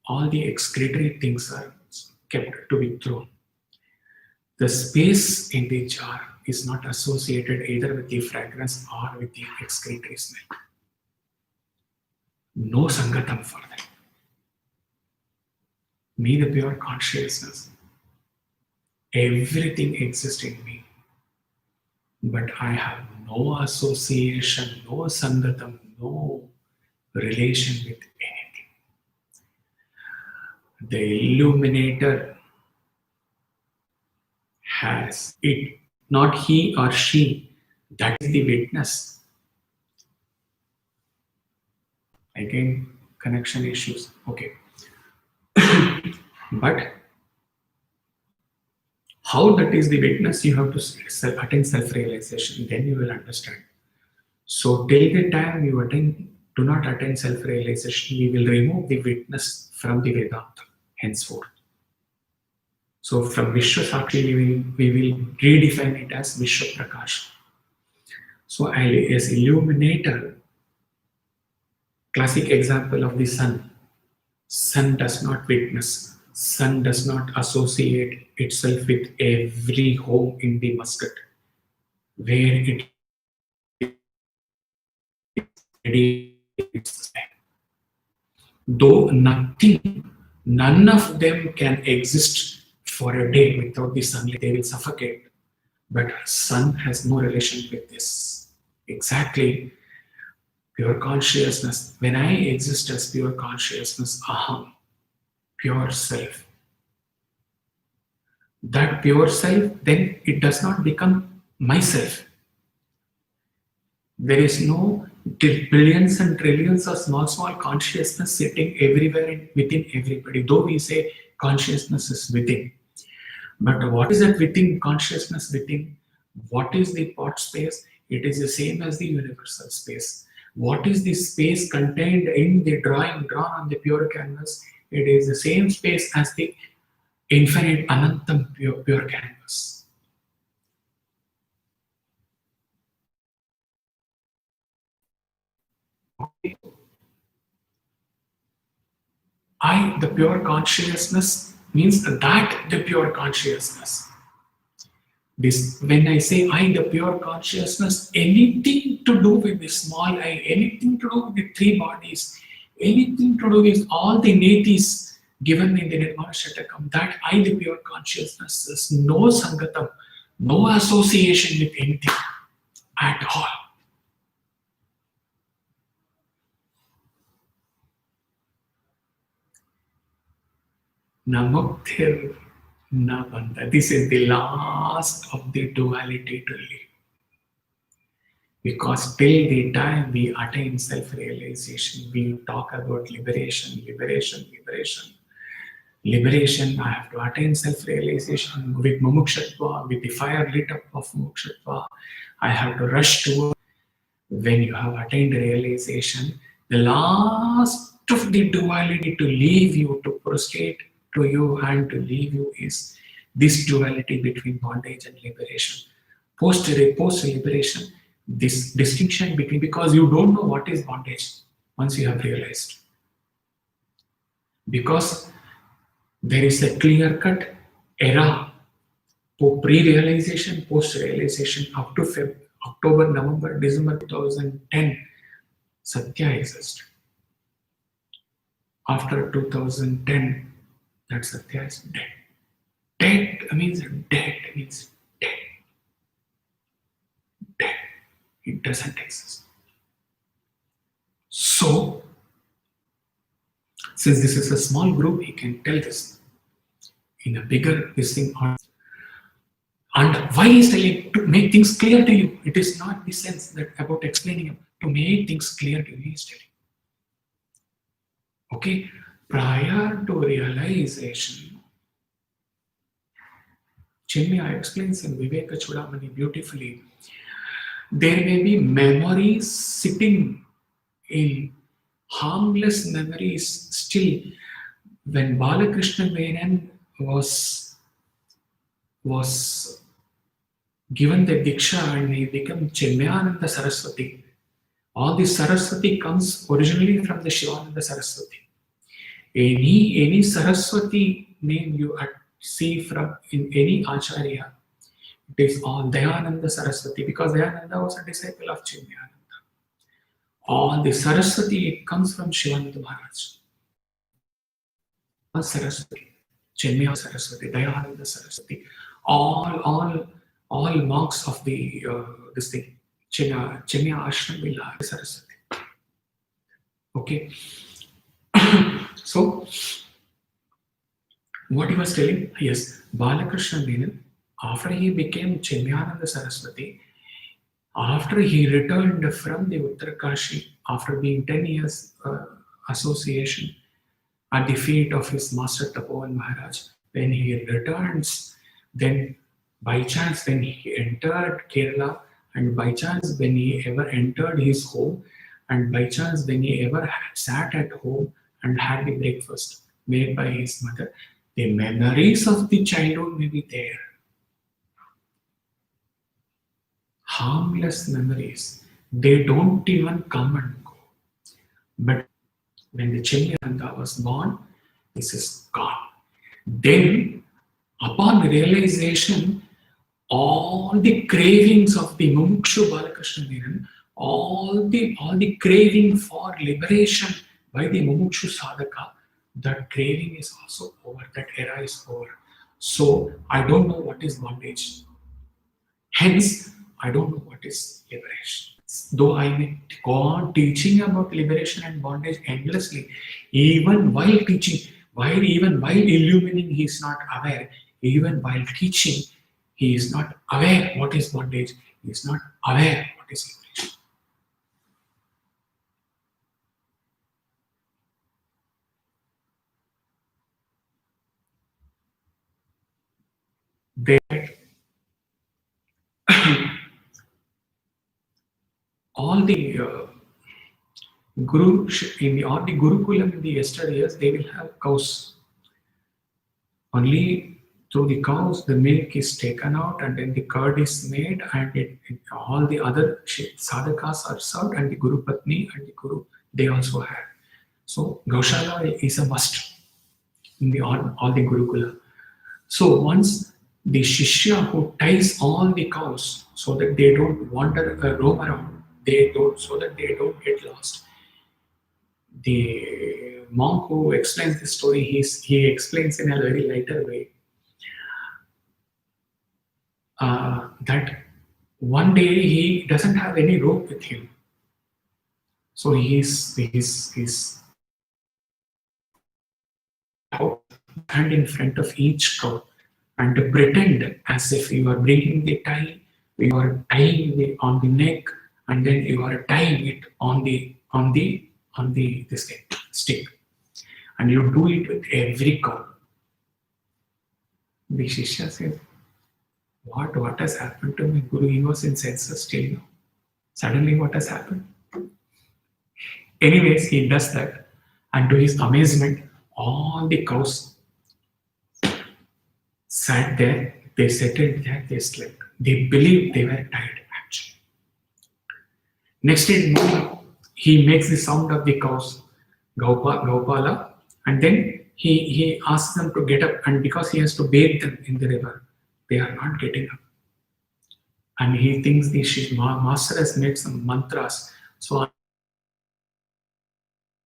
all the excretory things are kept to be thrown. The space in the jar is not associated either with the fragrance or with the excretory smell. No sangatam for that. Me, the pure consciousness, everything exists in me, but I have no association, no sangatam, no relation with anything. The illuminator has it, not he or she. That is the witness. Again, connection issues. Okay. But how that is the witness, you have to attain self-realization, then you will understand. So till the time you do not attain self-realization, we will remove the witness from the Vedanta henceforth. So from Vishwa Sakshi, we will redefine it as Vishwa Prakash. So as illuminator, classic example of the sun. Sun does not witness. Sun does not associate itself with every home in the Muscat, where it radiates. Though none of them can exist for a day without the sunlight, they will suffocate. But sun has no relation with this. Exactly, pure consciousness. When I exist as pure consciousness, aham, pure self. That pure self, then it does not become myself. There is no billions and trillions of small consciousness sitting everywhere within everybody. Though we say consciousness is within, but what is that within consciousness within? What is the pot space? It is the same as the universal space. What is the space contained in the drawing drawn on the pure canvas? It is the same space as the infinite Anantam pure canvas. I, the pure consciousness, means that the pure consciousness. This, when I say I, the pure consciousness, anything to do with the small I, anything to do with the three bodies, anything to do with all the netis given in the Nirvana Shatakam, that I, the pure consciousness, is no sangatam, no association with anything at all. Namukthir Nabandha. This is the last of the duality to live. Because till the time we attain self-realization, we talk about liberation, liberation, liberation. Liberation, I have to attain self-realization with mumukshatva, with the fire lit up of mumukshatva. I have to rush toward. When you have attained realization, the last of the duality to leave you, to prostrate to you and to leave you is this duality between bondage and liberation. Post-liberation, this distinction between, because you don't know what is bondage once you have realized. Because there is a clear-cut era for pre-realization, post-realization up to October, November, December 2010, Satya exists. After 2010, that Satya is dead. Dead means dead. Dead. It doesn't exist. So, since this is a small group, he can tell this in a bigger thing. And why he's telling to make things clear to you? It is not the sense that about explaining him. To make things clear to you, he's telling. Okay, prior to realization, Chinmaya explains in Viveka Chudamani beautifully. There may be memories sitting in harmless memories still. When Balakrishna Menon was given the Diksha and he became Chinmayananda Saraswati, All the Saraswati comes originally from the Shivananda Saraswati. Any Saraswati name you see from in any Acharya, it is all Dayananda Saraswati, because Dayananda was a disciple of Chinmayananda. All the Saraswati, it comes from Shivananda Maharaj. All Saraswati, Chinmaya Saraswati, Dayananda Saraswati, all marks of the this thing, Chennaya Ashram will have Saraswati. Okay. So what he was telling, yes, Balakrishna Menon, after he became Chinmayananda Saraswati, after he returned from the Uttarakashi, after being 10 years association at the feet of his master Tapovan Maharaj, when he returns, then by chance when he entered Kerala, and by chance when he ever entered his home, and by chance when he ever sat at home and had the breakfast made by his mother, the memories of the childhood may be there. Harmless memories. They don't even come and go. But when the Chinmayananda was born, this is gone. Then, upon realization, all the cravings of the Mumukshu Balakrishna Menon, all the craving for liberation by the Mumukshu Sadhaka, that craving is also over, that era is over. So, I don't know what is bondage. Hence, I don't know what is liberation. Though I may go on teaching about liberation and bondage endlessly, even while teaching, even while illumining, he is not aware. Even while teaching, he is not aware what is bondage. He is not aware what is liberation. There, all the Guru in all the Gurukulam in the yesteryears, they will have cows. Only through the cows, the milk is taken out, and then the curd is made, and all the other sadhakas are served, and the Guru Patni and the Guru, they also have. So Gaushala is a must in the all the Gurukula. So once the Shishya who ties all the cows so that they don't wander, roam around, so that they don't get lost. The monk who explains the story, he explains in a very lighter way that one day he doesn't have any rope with him, so he's hand in front of each cow and to pretend as if you are bringing the tie, you are tying it on the neck, and then you are tying it on the this stick, and you do it with every cow. The Shishya says, what has happened to my Guru? He was in senses till now. Suddenly what has happened? Anyways, he does that, and to his amazement, all the cows sat there, they settled there, they slept. They believed they were tired actually. Next day morning, he makes the sound of the cows, Gaupala, and then he asks them to get up, and because he has to bathe them in the river, they are not getting up. And he thinks the master has made some mantras. So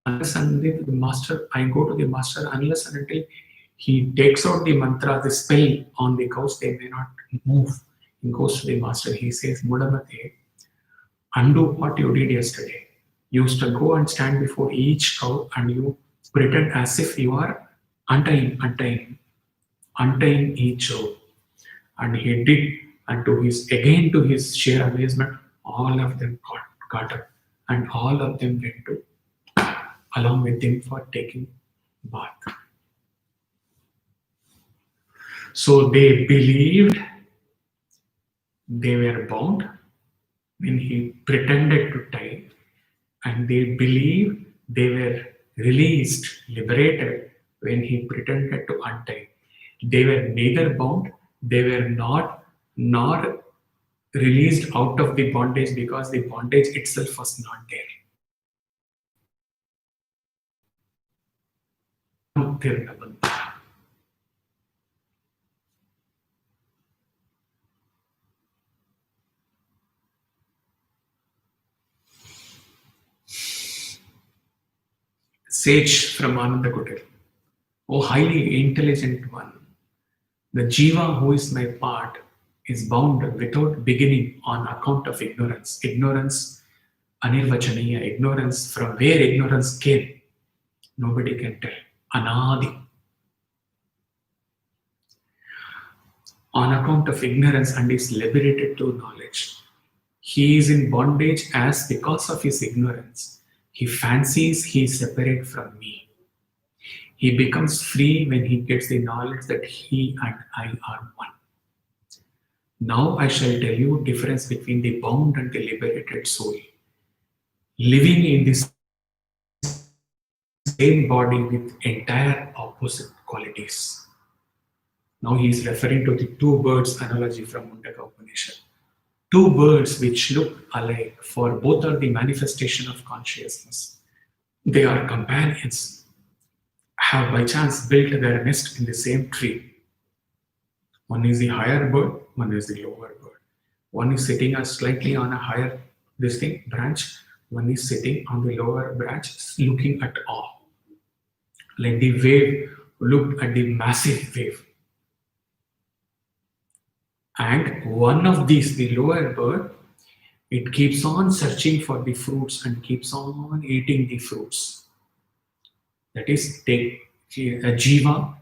unless and until the master, I go to the master, unless and until he takes out the mantra, the spell on the cows, they may not move. He goes to the master, he says, Mudamate, undo what you did yesterday. You used to go and stand before each cow and you pretend as if you are untying each cow. And he did, and to his sheer amazement, all of them got up, and all of them went to along with him for taking bath. So they believed they were bound when he pretended to tie, and they believed they were released, liberated when he pretended to untie. They were neither bound, they were not nor released out of the bondage because the bondage itself was not there. Sage from Ananda Kutir. O highly intelligent one, the jiva who is my part is bound without beginning on account of ignorance. Ignorance, anirvachaniya, ignorance from where ignorance came, nobody can tell. Anadi. On account of ignorance and is liberated to knowledge. He is in bondage as because of his ignorance. He fancies he is separate from me. He becomes free when he gets the knowledge that he and I are one. Now I shall tell you difference between the bound and the liberated soul. Living in this same body with entire opposite qualities. Now he is referring to the two birds analogy from Mundaka Upanishad. Two birds which look alike, for both are the manifestation of consciousness. They are companions, have by chance built their nest in the same tree. One is the higher bird, one is the lower bird. One is sitting slightly on a higher branch, one is sitting on the lower branch looking at awe. Like the wave looked at the massive wave. And one of these, the lower bird, it keeps on searching for the fruits and keeps on eating the fruits. That is, take a jiva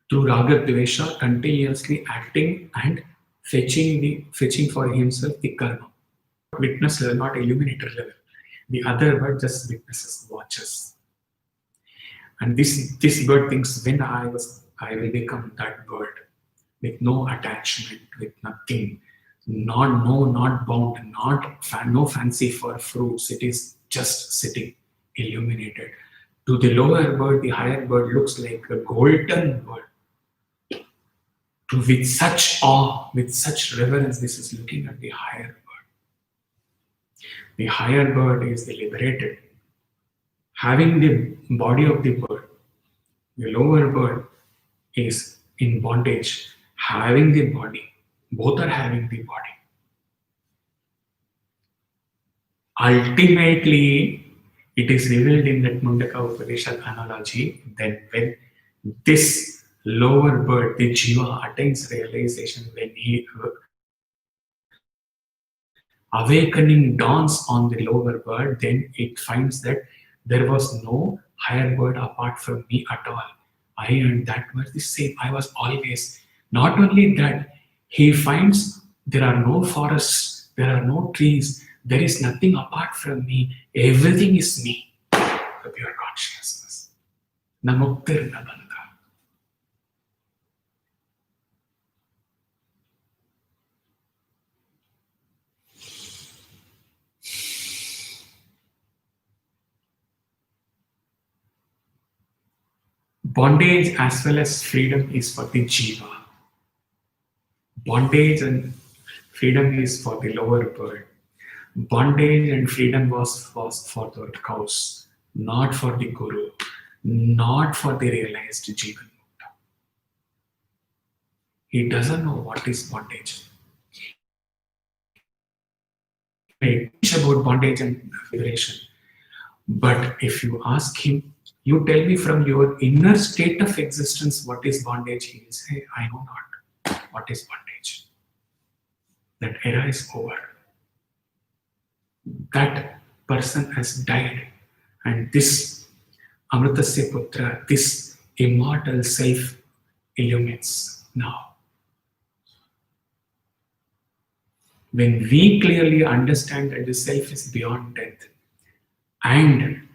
through raga dvesha continuously acting and fetching for himself the karma. Witness level, not illuminator level. The other bird just witnesses, watches. And this bird thinks, when I will become that bird with no attachment, with nothing, not bound, no fancy for fruits. It is just sitting, illuminated. To the lower bird, the higher bird looks like a golden bird. With such awe, with such reverence, this is looking at the higher bird. The higher bird is the liberated, having the body of the bird. The lower bird is in bondage, having the body. Both are having the body. Ultimately, it is revealed in that Mundaka Upanishad analogy that when this lower bird, the jiva, attains realization, when he awakening dawns on the lower bird, then it finds that there was no higher bird apart from me at all. I and that were the same. I was always. Not only that, he finds there are no forests, there are no trees, there is nothing apart from me. Everything is me, the pure consciousness. Namuktir Nabandha. Bondage as well as freedom is for the jiva. Bondage and freedom is for the lower bird. Bondage and freedom was for the cows, not for the guru, not for the realized jivan. He doesn't know what is bondage. He teach about bondage and liberation. But if you ask him, you tell me from your inner state of existence what is bondage, he will say, I know not what is bondage. That era is over. That person has died. And this Amritasya Putra, this immortal self illuminates now. When we clearly understand that the self is beyond death and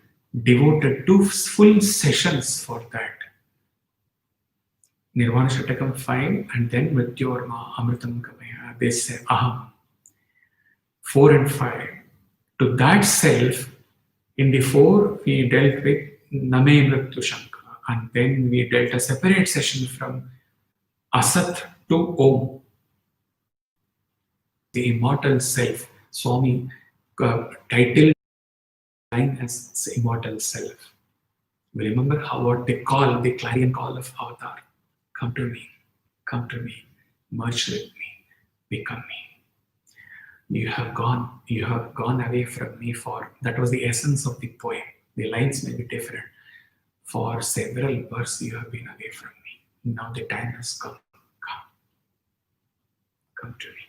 devoted 2 full sessions for that, Nirvana Shatakam 5 and then Mrityorma Amritam Kamaya, they say Aham. 4 and 5. To that self, in the 4 we dealt with Name Mrityu Shanka, and then we dealt a separate session from Asat to Om. the immortal self. Swami titled line as the immortal self. Remember how what they call the clarion call of Avatar. Come to me, merge with me, become me. You have gone away from me for that was the essence of the poem. The lines may be different. For several births you have been away from me. Now the time has come. Come to me.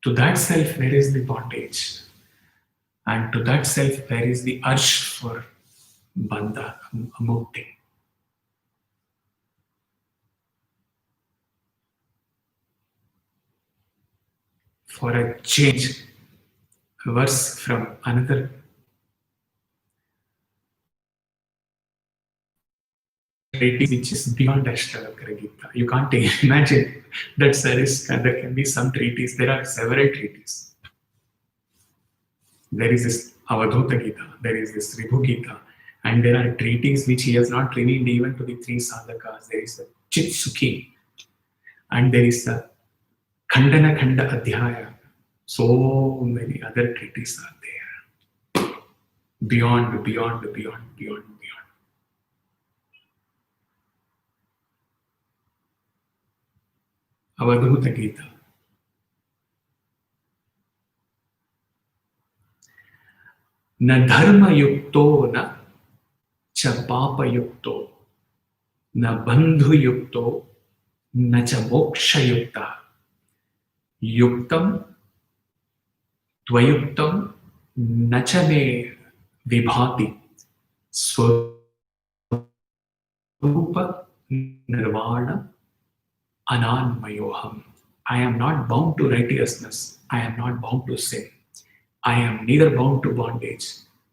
To that self, where is the bondage? And to that self, where is the urge for bandha, mukti? For a change, a verse from another treatise which is beyond Ashtavakra Gita. You can't imagine that there can be some treatise. There are several treatises. There is this Avadhuta Gita, there is this Ribhu Gita, and there are treatises which he has not revealed even to the three sadhakas. There is the Chit Sukhi, and there is the Khandana Khanda Adhyaya. So many other treatises are there. Beyond, beyond, beyond, beyond, beyond. Avadhuta Gita. न धर्मयुक्तो न च पापयुक्तो न बन्धुयुक्तो न च मोक्षयुक्ता युक्तं त्वयुक्तं न च मे विभाति स्वरूप निर्वाण ananmayoham. I am not bound to righteousness. I am not bound to sin. I am neither bound to bondage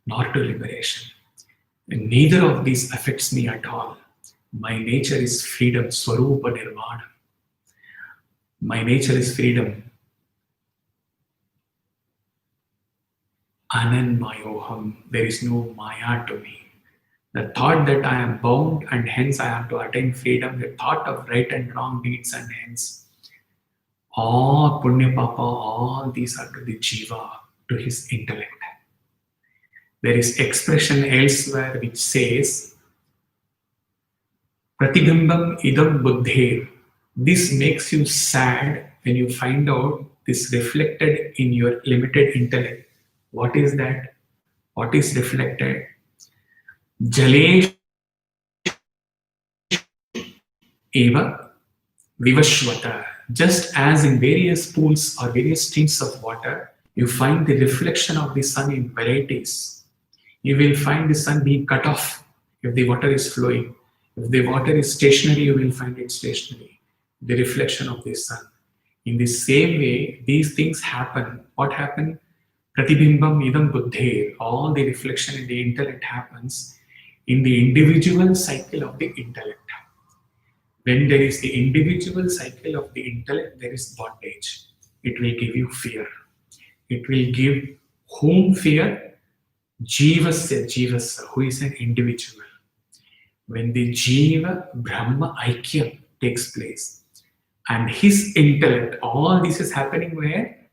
nor to liberation. And neither of these affects me at all. My nature is freedom, Swarupa Nirvana. My nature is freedom. Ananmayoham. There is no Maya to me. The thought that I am bound and hence I have to attain freedom, the thought of right and wrong deeds and hence all Punya Papa, all these are to the Jiva, to his intellect. There is expression elsewhere which says, Pratibimbam idam buddhe. This makes you sad when you find out this reflected in your limited intellect. What is that? What is reflected? Jalesh eva vivashvata. Just as in various pools or various streams of water, you find the reflection of the sun in varieties. You will find the sun being cut off if the water is flowing. If the water is stationary, you will find it stationary. The reflection of the sun. In the same way, these things happen. What happened? Pratibimbam idam buddhe. All the reflection in the intellect happens in the individual cycle of the intellect. When there is the individual cycle of the intellect, there is bondage. It will give you fear. It will give whom fear? Jivasya, who is an individual. When the Jiva Brahma Aikyam takes place and his intellect, all this is happening where?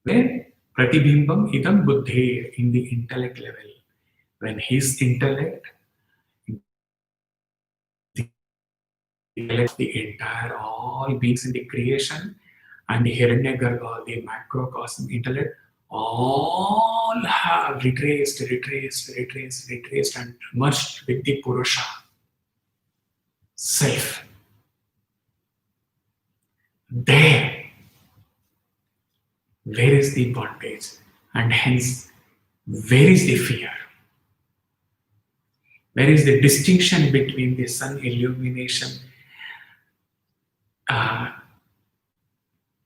Where? Pratibimbam idam buddhe, in the intellect level. When his intellect, the entire all beings in the creation and the Hiranyagarbha, the macrocosm intellect, all have retraced and merged with the Purusha, self. There, where is the bondage? And hence, where is the fear? Where is the distinction between the sun illumination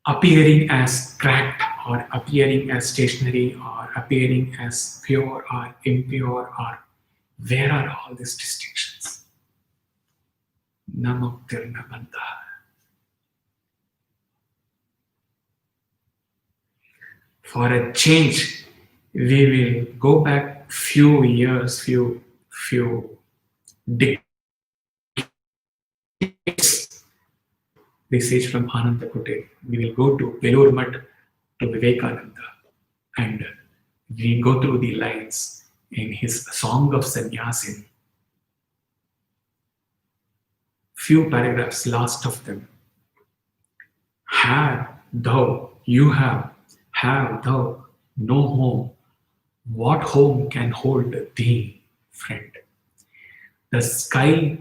appearing as cracked or appearing as stationary or appearing as pure or impure, or where are all these distinctions? Namuktirna bandha. For a change, we will go back few years, few decades this sage from Anandakote. We will go to Velur Math to Vivekananda and we go through the lines in his Song of Sannyasin. Few paragraphs, last of them. Have thou, you have thou no home. What home can hold thee, friend? The sky,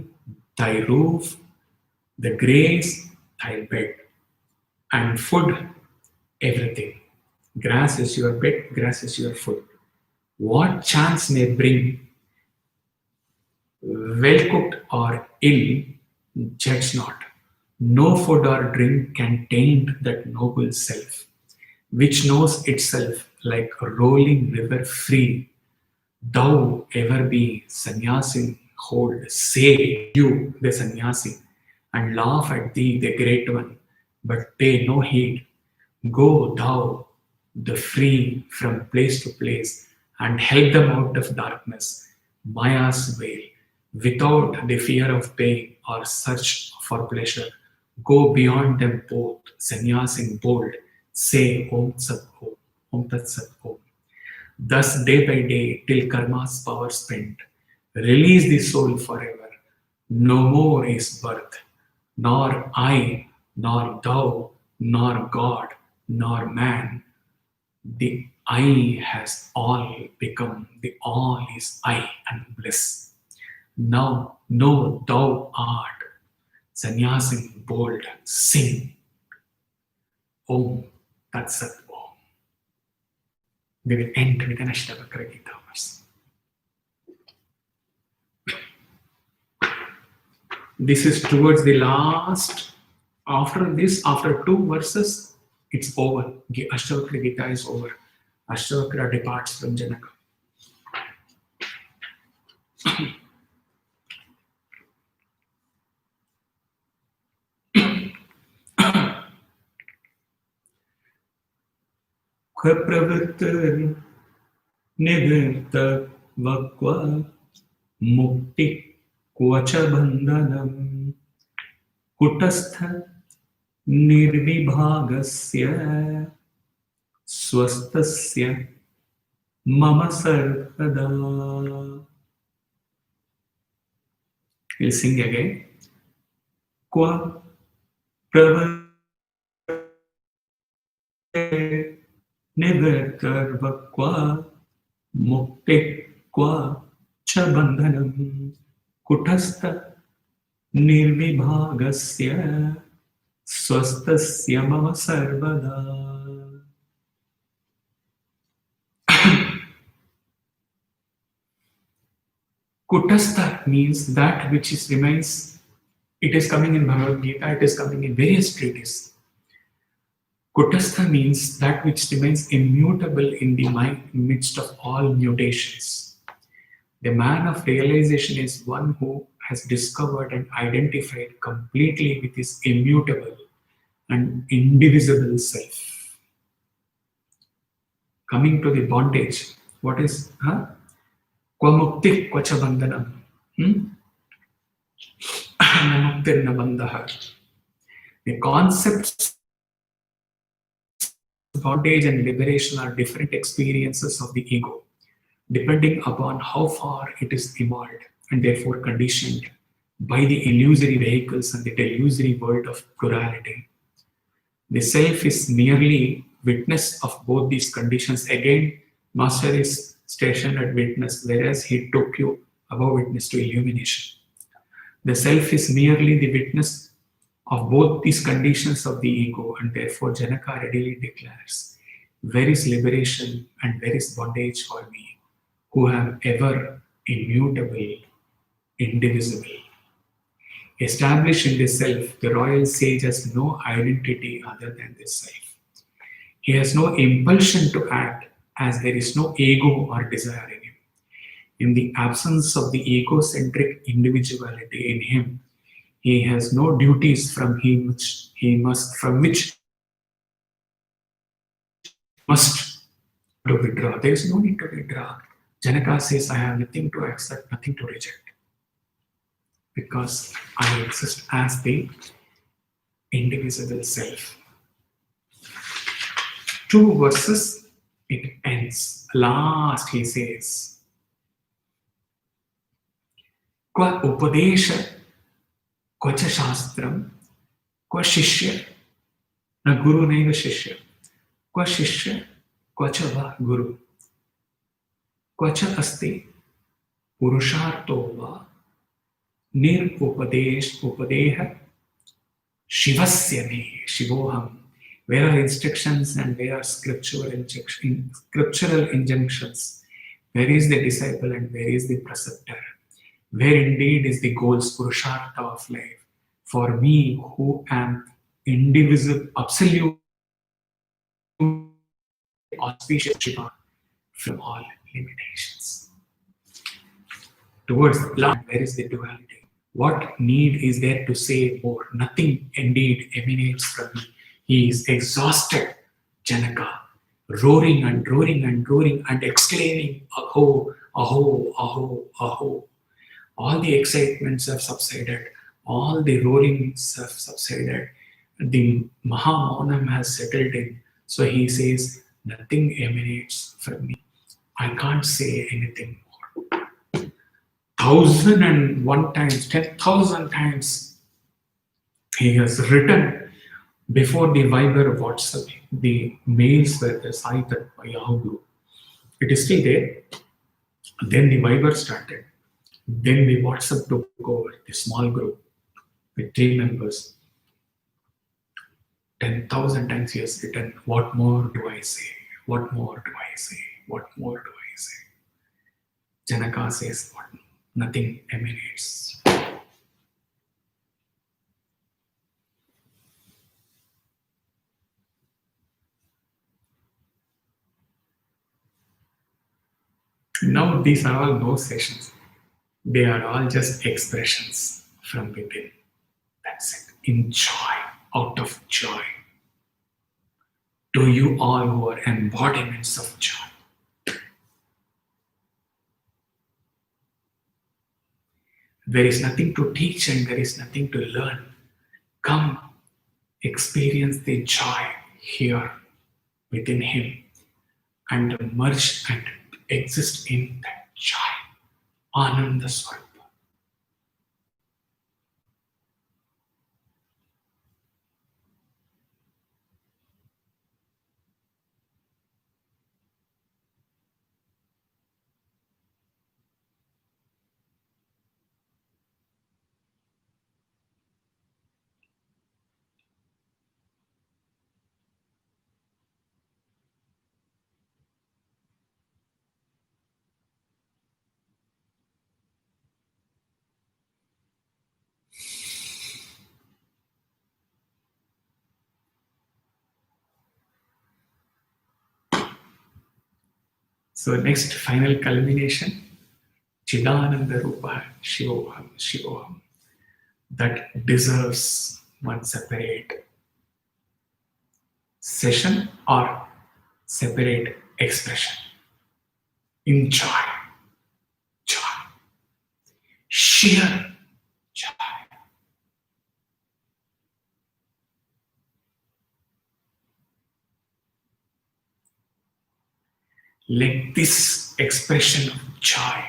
thy roof, the grace, thy bed, and food, everything. Grass is your bed, grass is your food. What chance may bring, well cooked or ill, judge not. No food or drink can taint that noble self, which knows itself like a rolling river free. Thou ever be sannyasin, hold, say you the sannyasin, and laugh at thee the great one, but pay no heed. Go thou the free from place to place, and help them out of darkness, Maya's veil, without the fear of pain or search for pleasure. Go beyond them both, sannyasin bold, say Om Sat Om, Om Tat Sat Om. Thus, day by day, till karma's power spent, release the soul forever. No more is birth, nor I, nor thou, nor God, nor man. The I has all become, the all is I and bliss. Now know thou art, sannyasin bold, sing. Om Tat Sat Om. We will end with an Ashtavakra Gita verse. This is towards the last. After this, after 2 verses, it's over. Ashtavakra Gita is over. Ashtavakra departs from Janaka. Khapravritta nivirta vakva mukti kvacha bandhanam kutastha nirvibhagasya swastasya mama sarvada. We'll sing again. Kwa pravritta nivirtarvakva muktikva cha bandhanam kutastha nirvibhagasya swastasya mama sarvada. Kutastha means that which is remains. It is coming in Bhagavad Gita, it is coming in various treatises. Kutastha means that which remains immutable in the midst of all mutations. The man of realization is one who has discovered and identified completely with his immutable and indivisible self. Coming to the bondage, what is Kwa mukti kvacha bandhanam? Muktirna bandhaha. The concepts of bondage and liberation are different experiences of the ego, depending upon how far it is evolved and therefore conditioned by the illusory vehicles and the delusory world of plurality. The self is merely witness of both these conditions. Again, Master is stationed at witness, whereas he took you above witness to illumination. The self is merely the witness of both these conditions of the ego, and therefore Janaka readily declares, where is liberation and where is bondage for me, who am ever immutable, indivisible. Established in this self, the royal sage has no identity other than this self. He has no impulsion to act, as there is no ego or desire in him. In the absence of the egocentric individuality in him, he has no duties from which he must to withdraw. There is no need to withdraw. Janaka says, I have nothing to accept, nothing to reject, because I exist as the indivisible self. 2 verses, it ends. Last he says, Kwa upadesha, kwacha shastram, kwa shishya, na guru naiva shishya, kwa shishya, kwacha va guru, kwacha asti, purusharto va, nir upadesh upadeha, shivasya me, shivoham. Where are instructions and where are scriptural injunctions? Where is the disciple and where is the preceptor? Where indeed is the goals, purushartha of life? For me, who am indivisible, absolute, auspicious Shiva from all limitations. Towards the land, where is the duality? What need is there to say more? Nothing indeed emanates from me. He is exhausted, Janaka, roaring and roaring and roaring and exclaiming, Aho, Aho, Aho, Aho. All the excitements have subsided, all the roarings have subsided, the Mahamaunam has settled in. So he says, nothing emanates from me. I can't say anything more. 1,001 times, 10,000 times he has written before the Viber WhatsApp, the mails were the cited by Yahoo Group. It is still there. Then the Viber started. Then the WhatsApp took over, the small group with 3 members. 10,000 times he has written, what more do I say? What more do I say? What more do I say? Janaka says, what? Nothing emanates. Now these are all no sessions. They are all just expressions from within. That's it. In joy, out of joy. To you all who are embodiments of joy. There is nothing to teach and there is nothing to learn. Come, experience the joy here within him and merge and exist in that joy. Ananda Swarupa. So next final culmination, Chidananda Rupa Shivoham, Shivoham, that deserves one separate session or separate expression. In joy, joy, sheer joy. Let this expression of joy,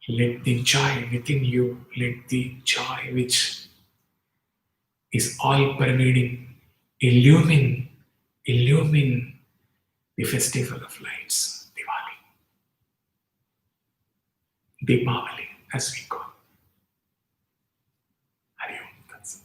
let the joy within you, let the joy which is all pervading, illumine the festival of lights, Diwali, Deepavali, as we call. Hari Om Tat Sat.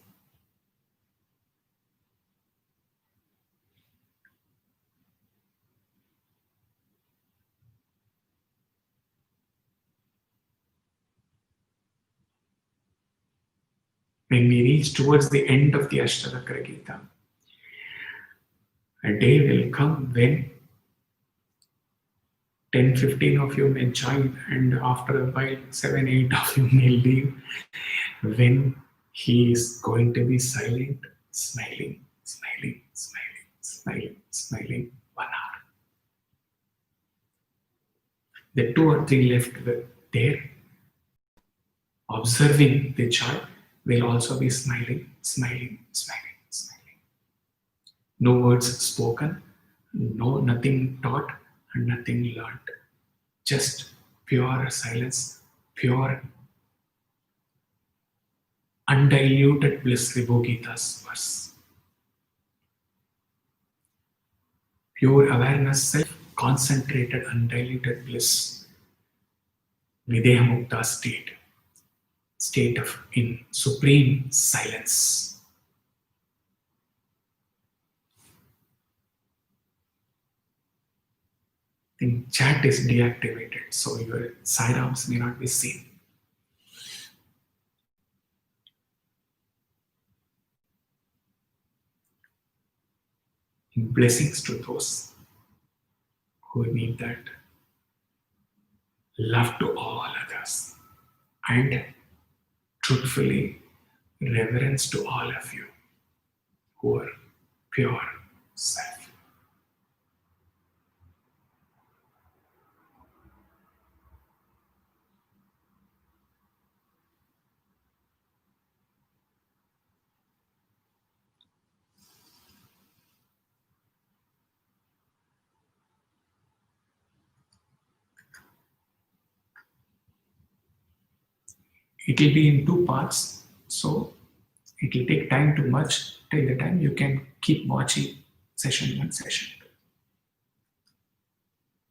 When we reach towards the end of the Ashtavakra Gita, a day will come when 10-15 of you may join, and after a while 7-8 of you may leave, when he is going to be silent, smiling, smiling, smiling, smiling, smiling 1 hour. The 2 or 3 left there observing the joy will also be smiling, smiling, smiling, smiling. No words spoken, no nothing taught, and nothing learned. Just pure silence, pure undiluted bliss, Vibhu Gita's verse. Pure awareness, self-concentrated, undiluted bliss, Videha Mukta state of in supreme silence. The chat is deactivated, so your Sairams may not be seen. Blessings to those who need that. Love to all others. And truthfully, reverence to all of you who are pure self. It will be in two parts, so it will take time to merge till the time you can keep watching session 1, session 2.